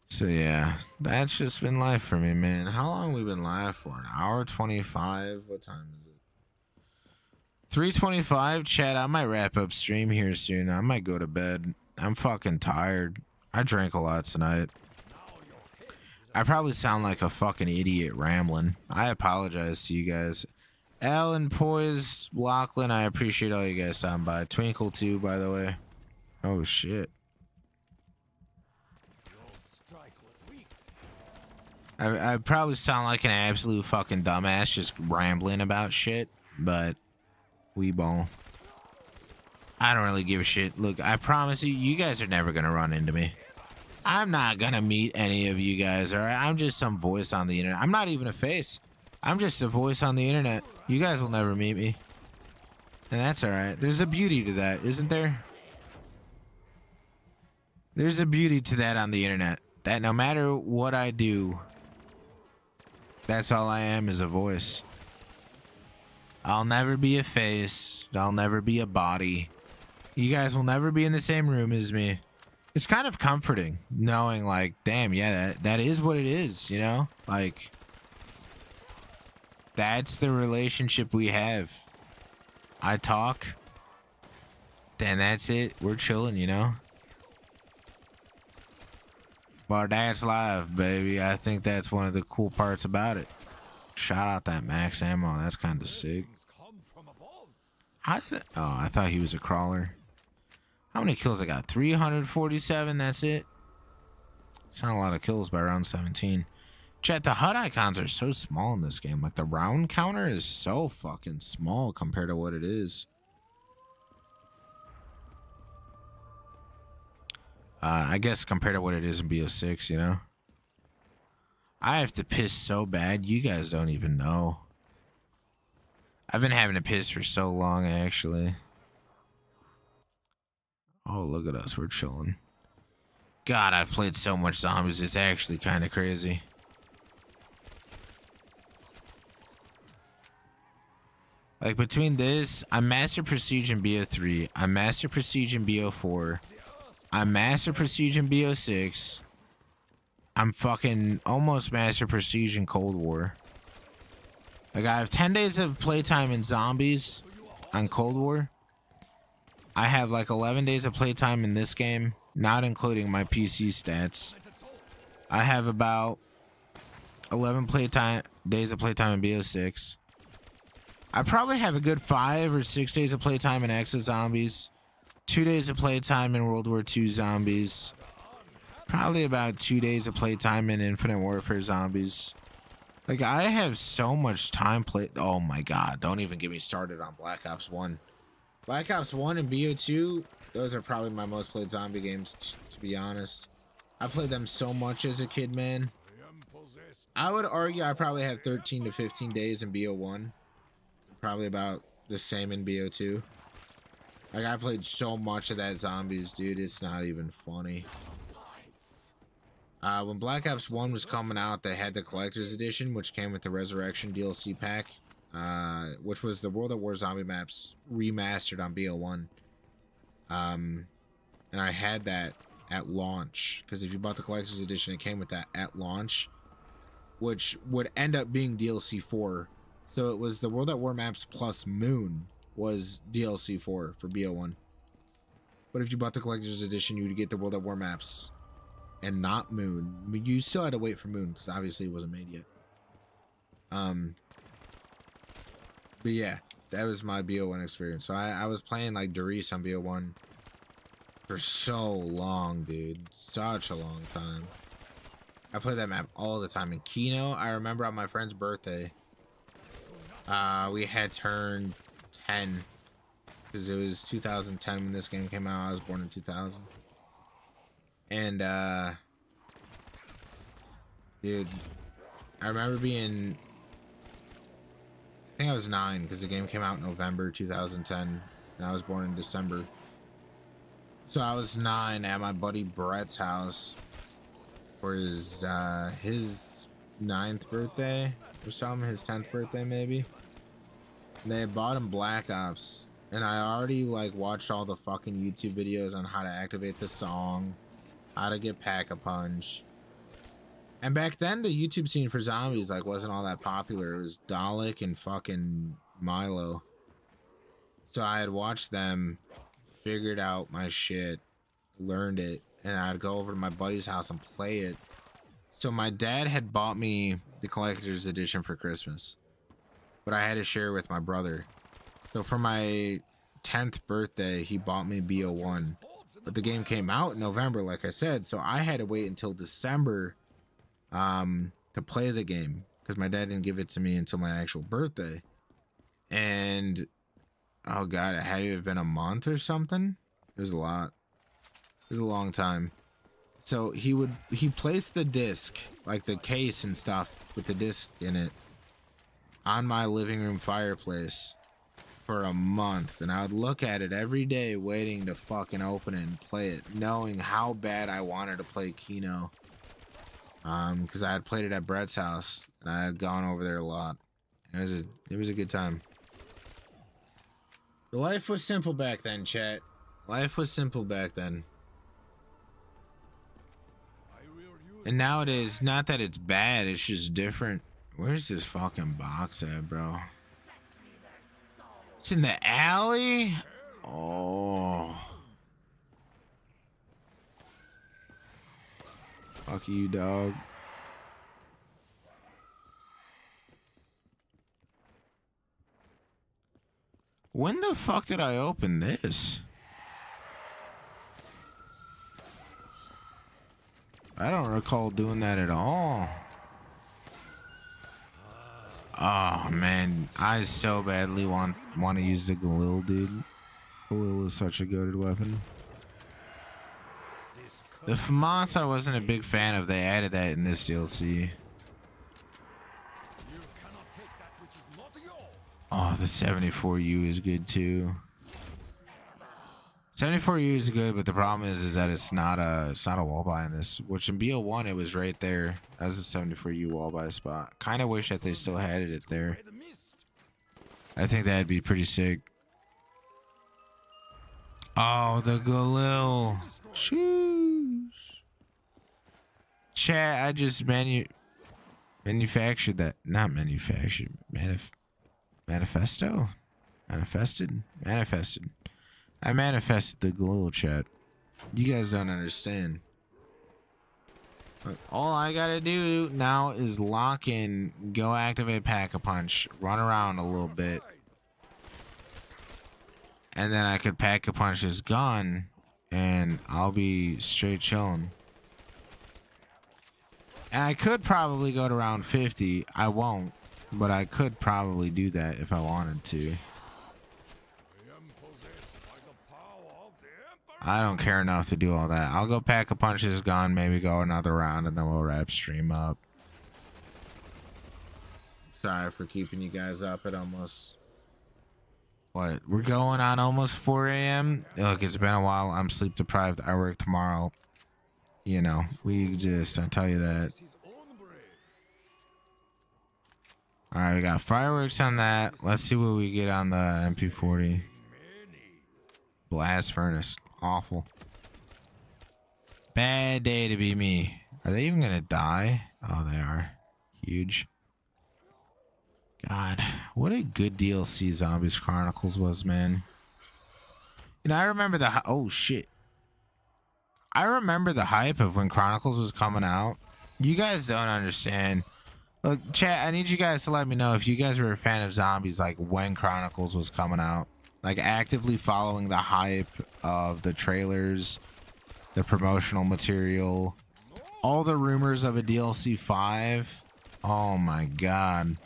So, yeah. That's just been life for me, man. How long have we been live for? An hour 25? What time is it? 3:25, chat. I might wrap up stream here soon. I might go to bed. I'm fucking tired. I drank a lot tonight. I probably sound like a fucking idiot rambling. I apologize to you guys. Alan, Poise, Lachlan, I appreciate all you guys stopping by. Twinkle too, by the way. Oh shit. I probably sound like an absolute fucking dumbass just rambling about shit, but Weeball. I don't really give a shit. Look, I promise you, you guys are never gonna run into me. I'm not gonna meet any of you guys, alright? I'm just some voice on the internet. I'm not even a face. I'm just a voice on the internet. You guys will never meet me. And that's alright. There's a beauty to that, isn't there? There's a beauty to that on the internet. That no matter what I do, that's all I am, is a voice. I'll never be a face. I'll never be a body. You guys will never be in the same room as me. It's kind of comforting knowing, like, damn, yeah, that is what it is, you know? Like, that's the relationship we have. I talk, then that's it. We're chilling, you know? But that's live, baby. I think that's one of the cool parts about it. Shout out that max ammo. That's kind of sick. Oh, I thought he was a crawler. How many kills I got? 347. That's it. It's not a lot of kills by round 17. Chat, the HUD icons are so small in this game. Like, the round counter is so fucking small compared to what it is. I guess compared to what it is in BO6, you know? I have to piss so bad, you guys don't even know. I've been having to piss for so long, actually. Oh, look at us, we're chilling. God, I've played so much zombies, it's actually kind of crazy. Like, between this, I'm Master Prestige in BO3, I'm Master Prestige in BO4, I'm Master Prestige in BO6, I'm fucking almost Master Prestige in Cold War. Like, I have 10 days of playtime in zombies on Cold War. I have like 11 days of playtime in this game, not including my PC stats. I have about 11 days of playtime in BO6. I probably have a good 5 or 6 days of playtime in Exo Zombies. 2 days of playtime in World War II Zombies. Probably about 2 days of playtime in Infinite Warfare Zombies. Like, I have so much time oh my god, don't even get me started on Black Ops 1. Black Ops 1 and BO2, those are probably my most played zombie games, to be honest. I played them so much as a kid, man. I would argue I probably have 13 to 15 days in BO1. Probably about the same in BO2. Like, I played so much of that zombies, dude, it's not even funny. When Black Ops 1 was coming out, they had the Collector's Edition, which came with the Resurrection DLC pack, which was the World at War zombie maps remastered on BO1. And I had that at launch, because if you bought the Collector's Edition, it came with that at launch, which would end up being DLC 4. So it was the World at War maps plus Moon was DLC 4 for BO1. But if you bought the Collector's Edition, you would get the World at War maps and not Moon. I mean, you still had to wait for Moon because obviously it wasn't made yet. But yeah, that was my BO1 experience. So I was playing like Doris on BO1 for so long, dude. Such a long time. I played that map all the time. In Kino, I remember on my friend's birthday, we had turned 10 because it was 2010 when this game came out. I was born in 2000. And dude, I remember being, I think I was 9 because the game came out in November 2010 and I was born in December. So I was 9 at my buddy Brett's house for his 9th birthday or something, his 10th birthday maybe. And they had bought him Black Ops, and I already like watched all the fucking YouTube videos on how to activate the song, how to get Pack-a-Punch. And back then the YouTube scene for zombies like wasn't all that popular. It was Dalek and fucking Milo. So I had watched them, figured out my shit, learned it, and I'd go over to my buddy's house and play it. So my dad had bought me the collector's edition for Christmas, but I had to share it with my brother. So for my 10th birthday, he bought me BO1, but the game came out in November, like I said, so I had to wait until December to play the game because my dad didn't give it to me until my actual birthday. And oh god, it had to have been a month or something. It was a lot. It was a long time. So he placed the disc, like the case and stuff with the disc in it, on my living room fireplace for a month, and I would look at it every day waiting to fucking open it and play it, knowing how bad I wanted to play Kino. Because I had played it at Brett's house and I had gone over there a lot. It was a good time. Life was simple back then, chat. Life was simple back then. And nowadays, not that it's bad, it's just different. Where's this fucking box at, bro? It's in the alley? Oh. Fuck you, dog. When the fuck did I open this? I don't recall doing that at all. Oh man, I so badly want to use the Galil, dude. Galil is such a goated weapon. The FAMAS I wasn't a big fan of. They added that in this DLC. Oh, the 74U is good too. 74U is good, but the problem is that it's not a wall buy in this. Which in BO1 it was right there. That was a 74U wall buy spot. Kind of wish that they still had it there. I think that'd be pretty sick. Oh, the Galil. Sheesh. Chat, I just manufactured that. Not manufactured. Manifested. I manifested the Galil, chat. You guys don't understand. But all I gotta do now is lock in, go activate Pack-a-Punch, run around a little bit, and then I could Pack-a-Punch his gun, and I'll be straight chilling. And I could probably go to round 50. I won't, but I could probably do that if I wanted to. I don't care enough to do all that. I'll go Pack-a-Punch his gun, maybe go another round, and then we'll wrap stream up. Sorry for keeping you guys up at almost... What? We're going on almost 4 a.m.? Look, it's been a while. I'm sleep deprived. I work tomorrow. You know, we exist. I tell you that. Alright, we got fireworks on that. Let's see what we get on the MP40. Blast furnace. Awful. Bad day to be me. Are they even gonna die? Oh, they are. Huge. God, what a good DLC Zombies Chronicles was, man. You know, I remember the... Oh, shit. I remember the hype of when Chronicles was coming out. You guys don't understand. Look, chat, I need you guys to let me know if you guys were a fan of zombies, like when Chronicles was coming out. Like actively following the hype of the trailers, the promotional material, all the rumors of a DLC 5. Oh my god.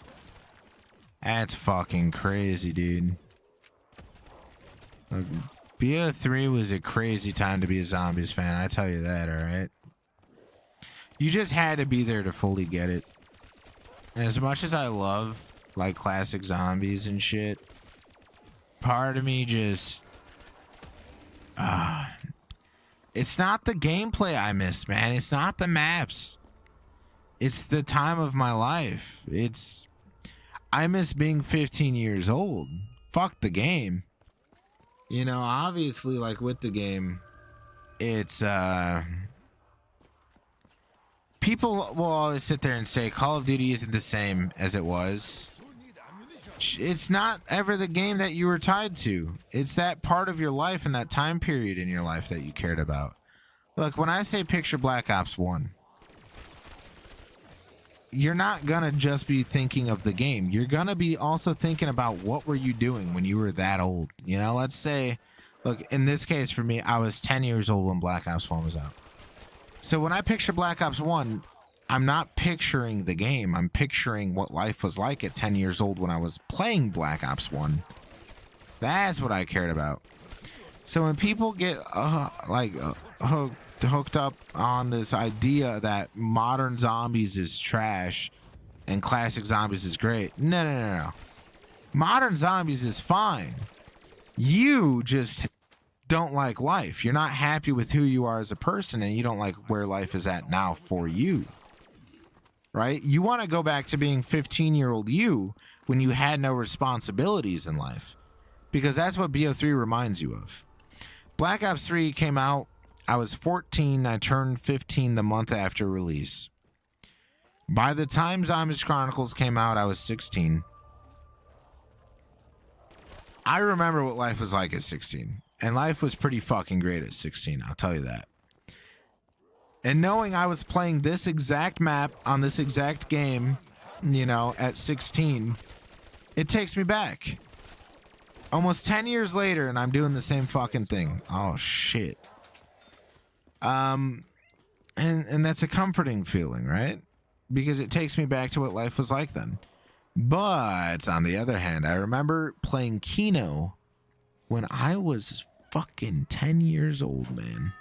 That's fucking crazy, dude. Look, BO3 was a crazy time to be a Zombies fan, I tell you that, alright? You just had to be there to fully get it. And as much as I love, like, classic zombies and shit, part of me just... it's not the gameplay I miss, man. It's not the maps. It's the time of my life. I miss being 15 years old. Fuck the game. You know, obviously, like, with the game, it's, people will always sit there and say Call of Duty isn't the same as it was. It's not ever the game that you were tied to. It's that part of your life and that time period in your life that you cared about. Look, when I say picture Black Ops 1, you're not gonna just be thinking of the game. You're gonna be also thinking about what were you doing when you were that old. You know, let's say, look, in this case for me, I was 10 years old when Black Ops 1 was out. So when I picture Black Ops 1, I'm not picturing the game. I'm picturing what life was like at 10 years old when I was playing Black Ops 1. That's what I cared about. So when people get hooked up on this idea that modern zombies is trash and classic zombies is great. No. Modern zombies is fine. You just don't like life. You're not happy with who you are as a person, and you don't like where life is at now for you. Right? You want to go back to being 15-year-old you when you had no responsibilities in life. Because that's what BO3 reminds you of. Black Ops 3 came out. I was 14. I turned 15 the month after release. By the time Zombies Chronicles came out, I was 16. I remember what life was like at 16. And life was pretty fucking great at 16, I'll tell you that. And knowing I was playing this exact map on this exact game, you know, at 16, it takes me back. Almost 10 years later, and I'm doing the same fucking thing. Oh, shit. And that's a comforting feeling, right? Because it takes me back to what life was like then. But on the other hand, I remember playing Kino when I was fucking 10 years old, man.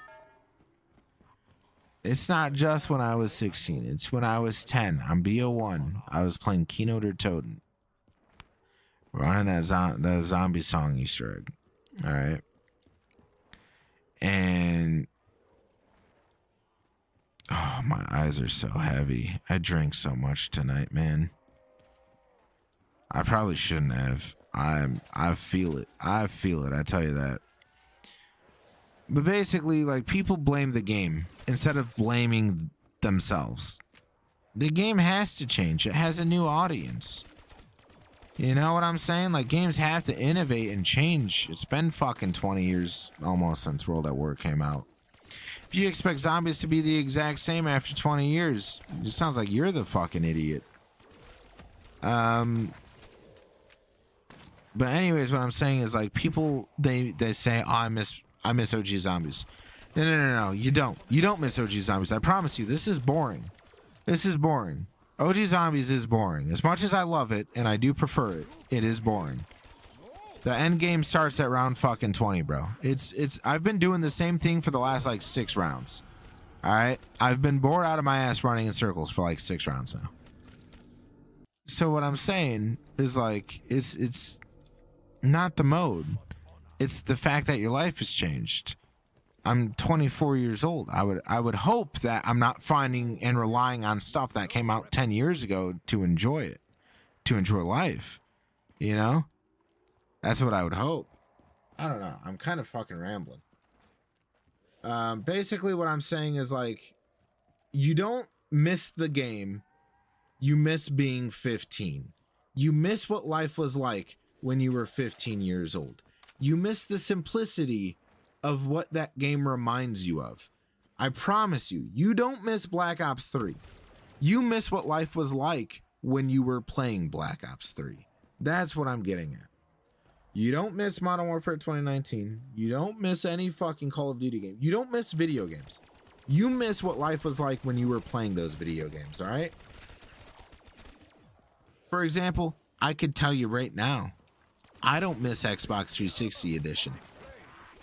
It's not just when I was 16. It's when I was 10. I'm BO1. I was playing Kino der Toten. Running that zombie song Easter egg. All right. And... oh, my eyes are so heavy. I drank so much tonight, man. I probably shouldn't have. I feel it. I feel it. I tell you that. But basically, like, people blame the game instead of blaming themselves. The game has to change. It has a new audience. You know what I'm saying? Like, games have to innovate and change. It's been fucking 20 years almost since World at War came out. If you expect zombies to be the exact same after 20 years, it sounds like you're the fucking idiot. But anyways, what I'm saying is, like, people, they say, oh, I miss OG Zombies. No, you don't. You don't miss OG Zombies. I promise you, this is boring. This is boring. OG Zombies is boring. As much as I love it, and I do prefer it, it is boring. The end game starts at round fucking 20, bro. I've been doing the same thing for the last, like, 6 rounds. Alright? I've been bored out of my ass running in circles for, like, 6 rounds now. So what I'm saying is, like, it's not the mode. It's the fact that your life has changed. I'm 24 years old. I would hope that I'm not finding and relying on stuff that came out 10 years ago to enjoy it, to enjoy life. You know? That's what I would hope. I don't know. I'm kind of fucking rambling. Basically what I'm saying is, like, you don't miss the game. You miss being 15. You miss what life was like when you were 15 years old. You miss the simplicity of what that game reminds you of. I promise you, you don't miss Black Ops 3. You miss what life was like when you were playing Black Ops 3. That's what I'm getting at. You don't miss Modern Warfare 2019. You don't miss any fucking Call of Duty game. You don't miss video games. You miss what life was like when you were playing those video games, all right? For example, I could tell you right now, I don't miss Xbox 360 edition.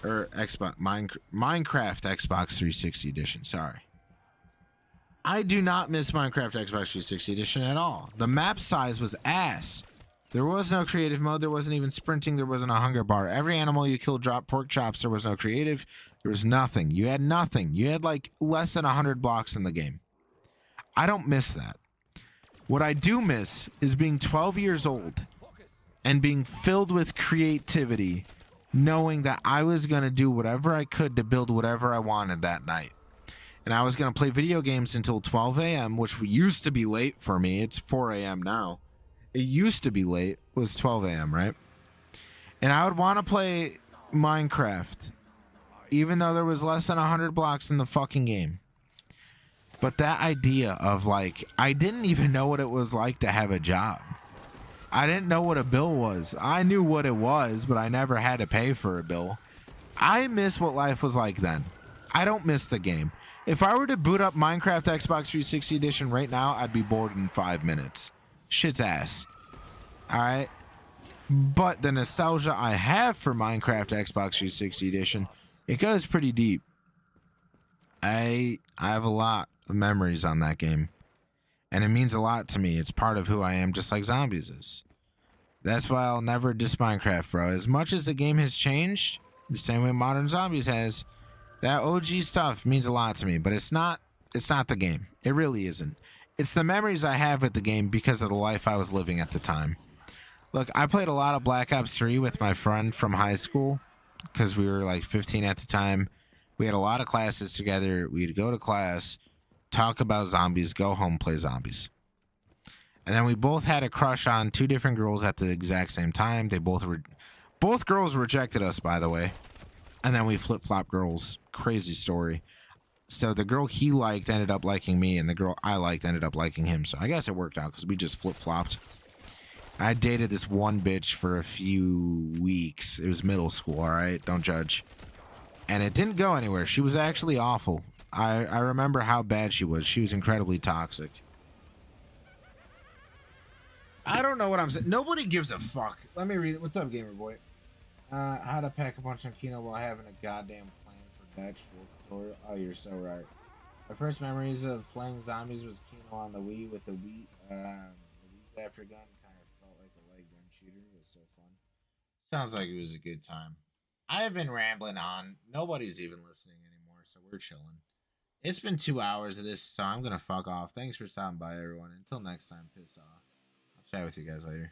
Or Minecraft Xbox 360 edition, sorry. I do not miss Minecraft Xbox 360 edition at all. The map size was ass. There was no creative mode. There wasn't even sprinting. There wasn't a hunger bar. Every animal you killed dropped pork chops. There was no creative. There was nothing. You had nothing. You had like less than 100 blocks in the game. I don't miss that. What I do miss is being 12 years old and being filled with creativity, knowing that I was going to do whatever I could to build whatever I wanted that night. And I was going to play video games until 12 a.m., which used to be late for me. It's 4 a.m. now. It used to be late. It was 12 a.m., right? And I would want to play Minecraft, even though there was less than 100 blocks in the fucking game. But that idea of like, I didn't even know what it was like to have a job. I didn't know what a bill was. I knew what it was, but I never had to pay for a bill. I miss what life was like then. I don't miss the game. If I were to boot up Minecraft Xbox 360 edition right now, I'd be bored in 5 minutes. Shit's ass. Alright? But the nostalgia I have for Minecraft Xbox 360 edition, it goes pretty deep. I have a lot of memories on that game. And it means a lot to me. It's part of who I am, just like Zombies is. That's why I'll never diss Minecraft, bro. As much as the game has changed, the same way Modern Zombies has, that OG stuff means a lot to me. But it's not the game. It really isn't. It's the memories I have with the game because of the life I was living at the time. Look, I played a lot of Black Ops 3 with my friend from high school because we were like 15 at the time. We had a lot of classes together. We'd go to class, talk about zombies, go home, play zombies. And then we both had a crush on 2 different girls at the exact same time. They both girls rejected us, by the way. And then we flip-flop girls. Crazy story. So the girl he liked ended up liking me, and the girl I liked ended up liking him. So I guess it worked out because we just flip-flopped. I dated this one bitch for a few weeks. It was middle school, all right? Don't judge. And it didn't go anywhere. She was actually awful. I remember how bad she was. She was incredibly toxic. I don't know what I'm saying. Nobody gives a fuck. Let me read it. What's up, gamer boy? How to pack a punch on Kino while having a goddamn plan for Dutch tutorial. Oh, you're so right. My first memories of playing zombies was Kino on the Wii with the Wii. The Wii Zapper gun kind of felt like a leg gun shooter. It was so fun. Sounds like it was a good time. I've been rambling on. Nobody's even listening anymore, so we're chilling. It's been 2 hours of this, so I'm gonna fuck off. Thanks for stopping by, everyone. Until next time, piss off. I'll chat with you guys later.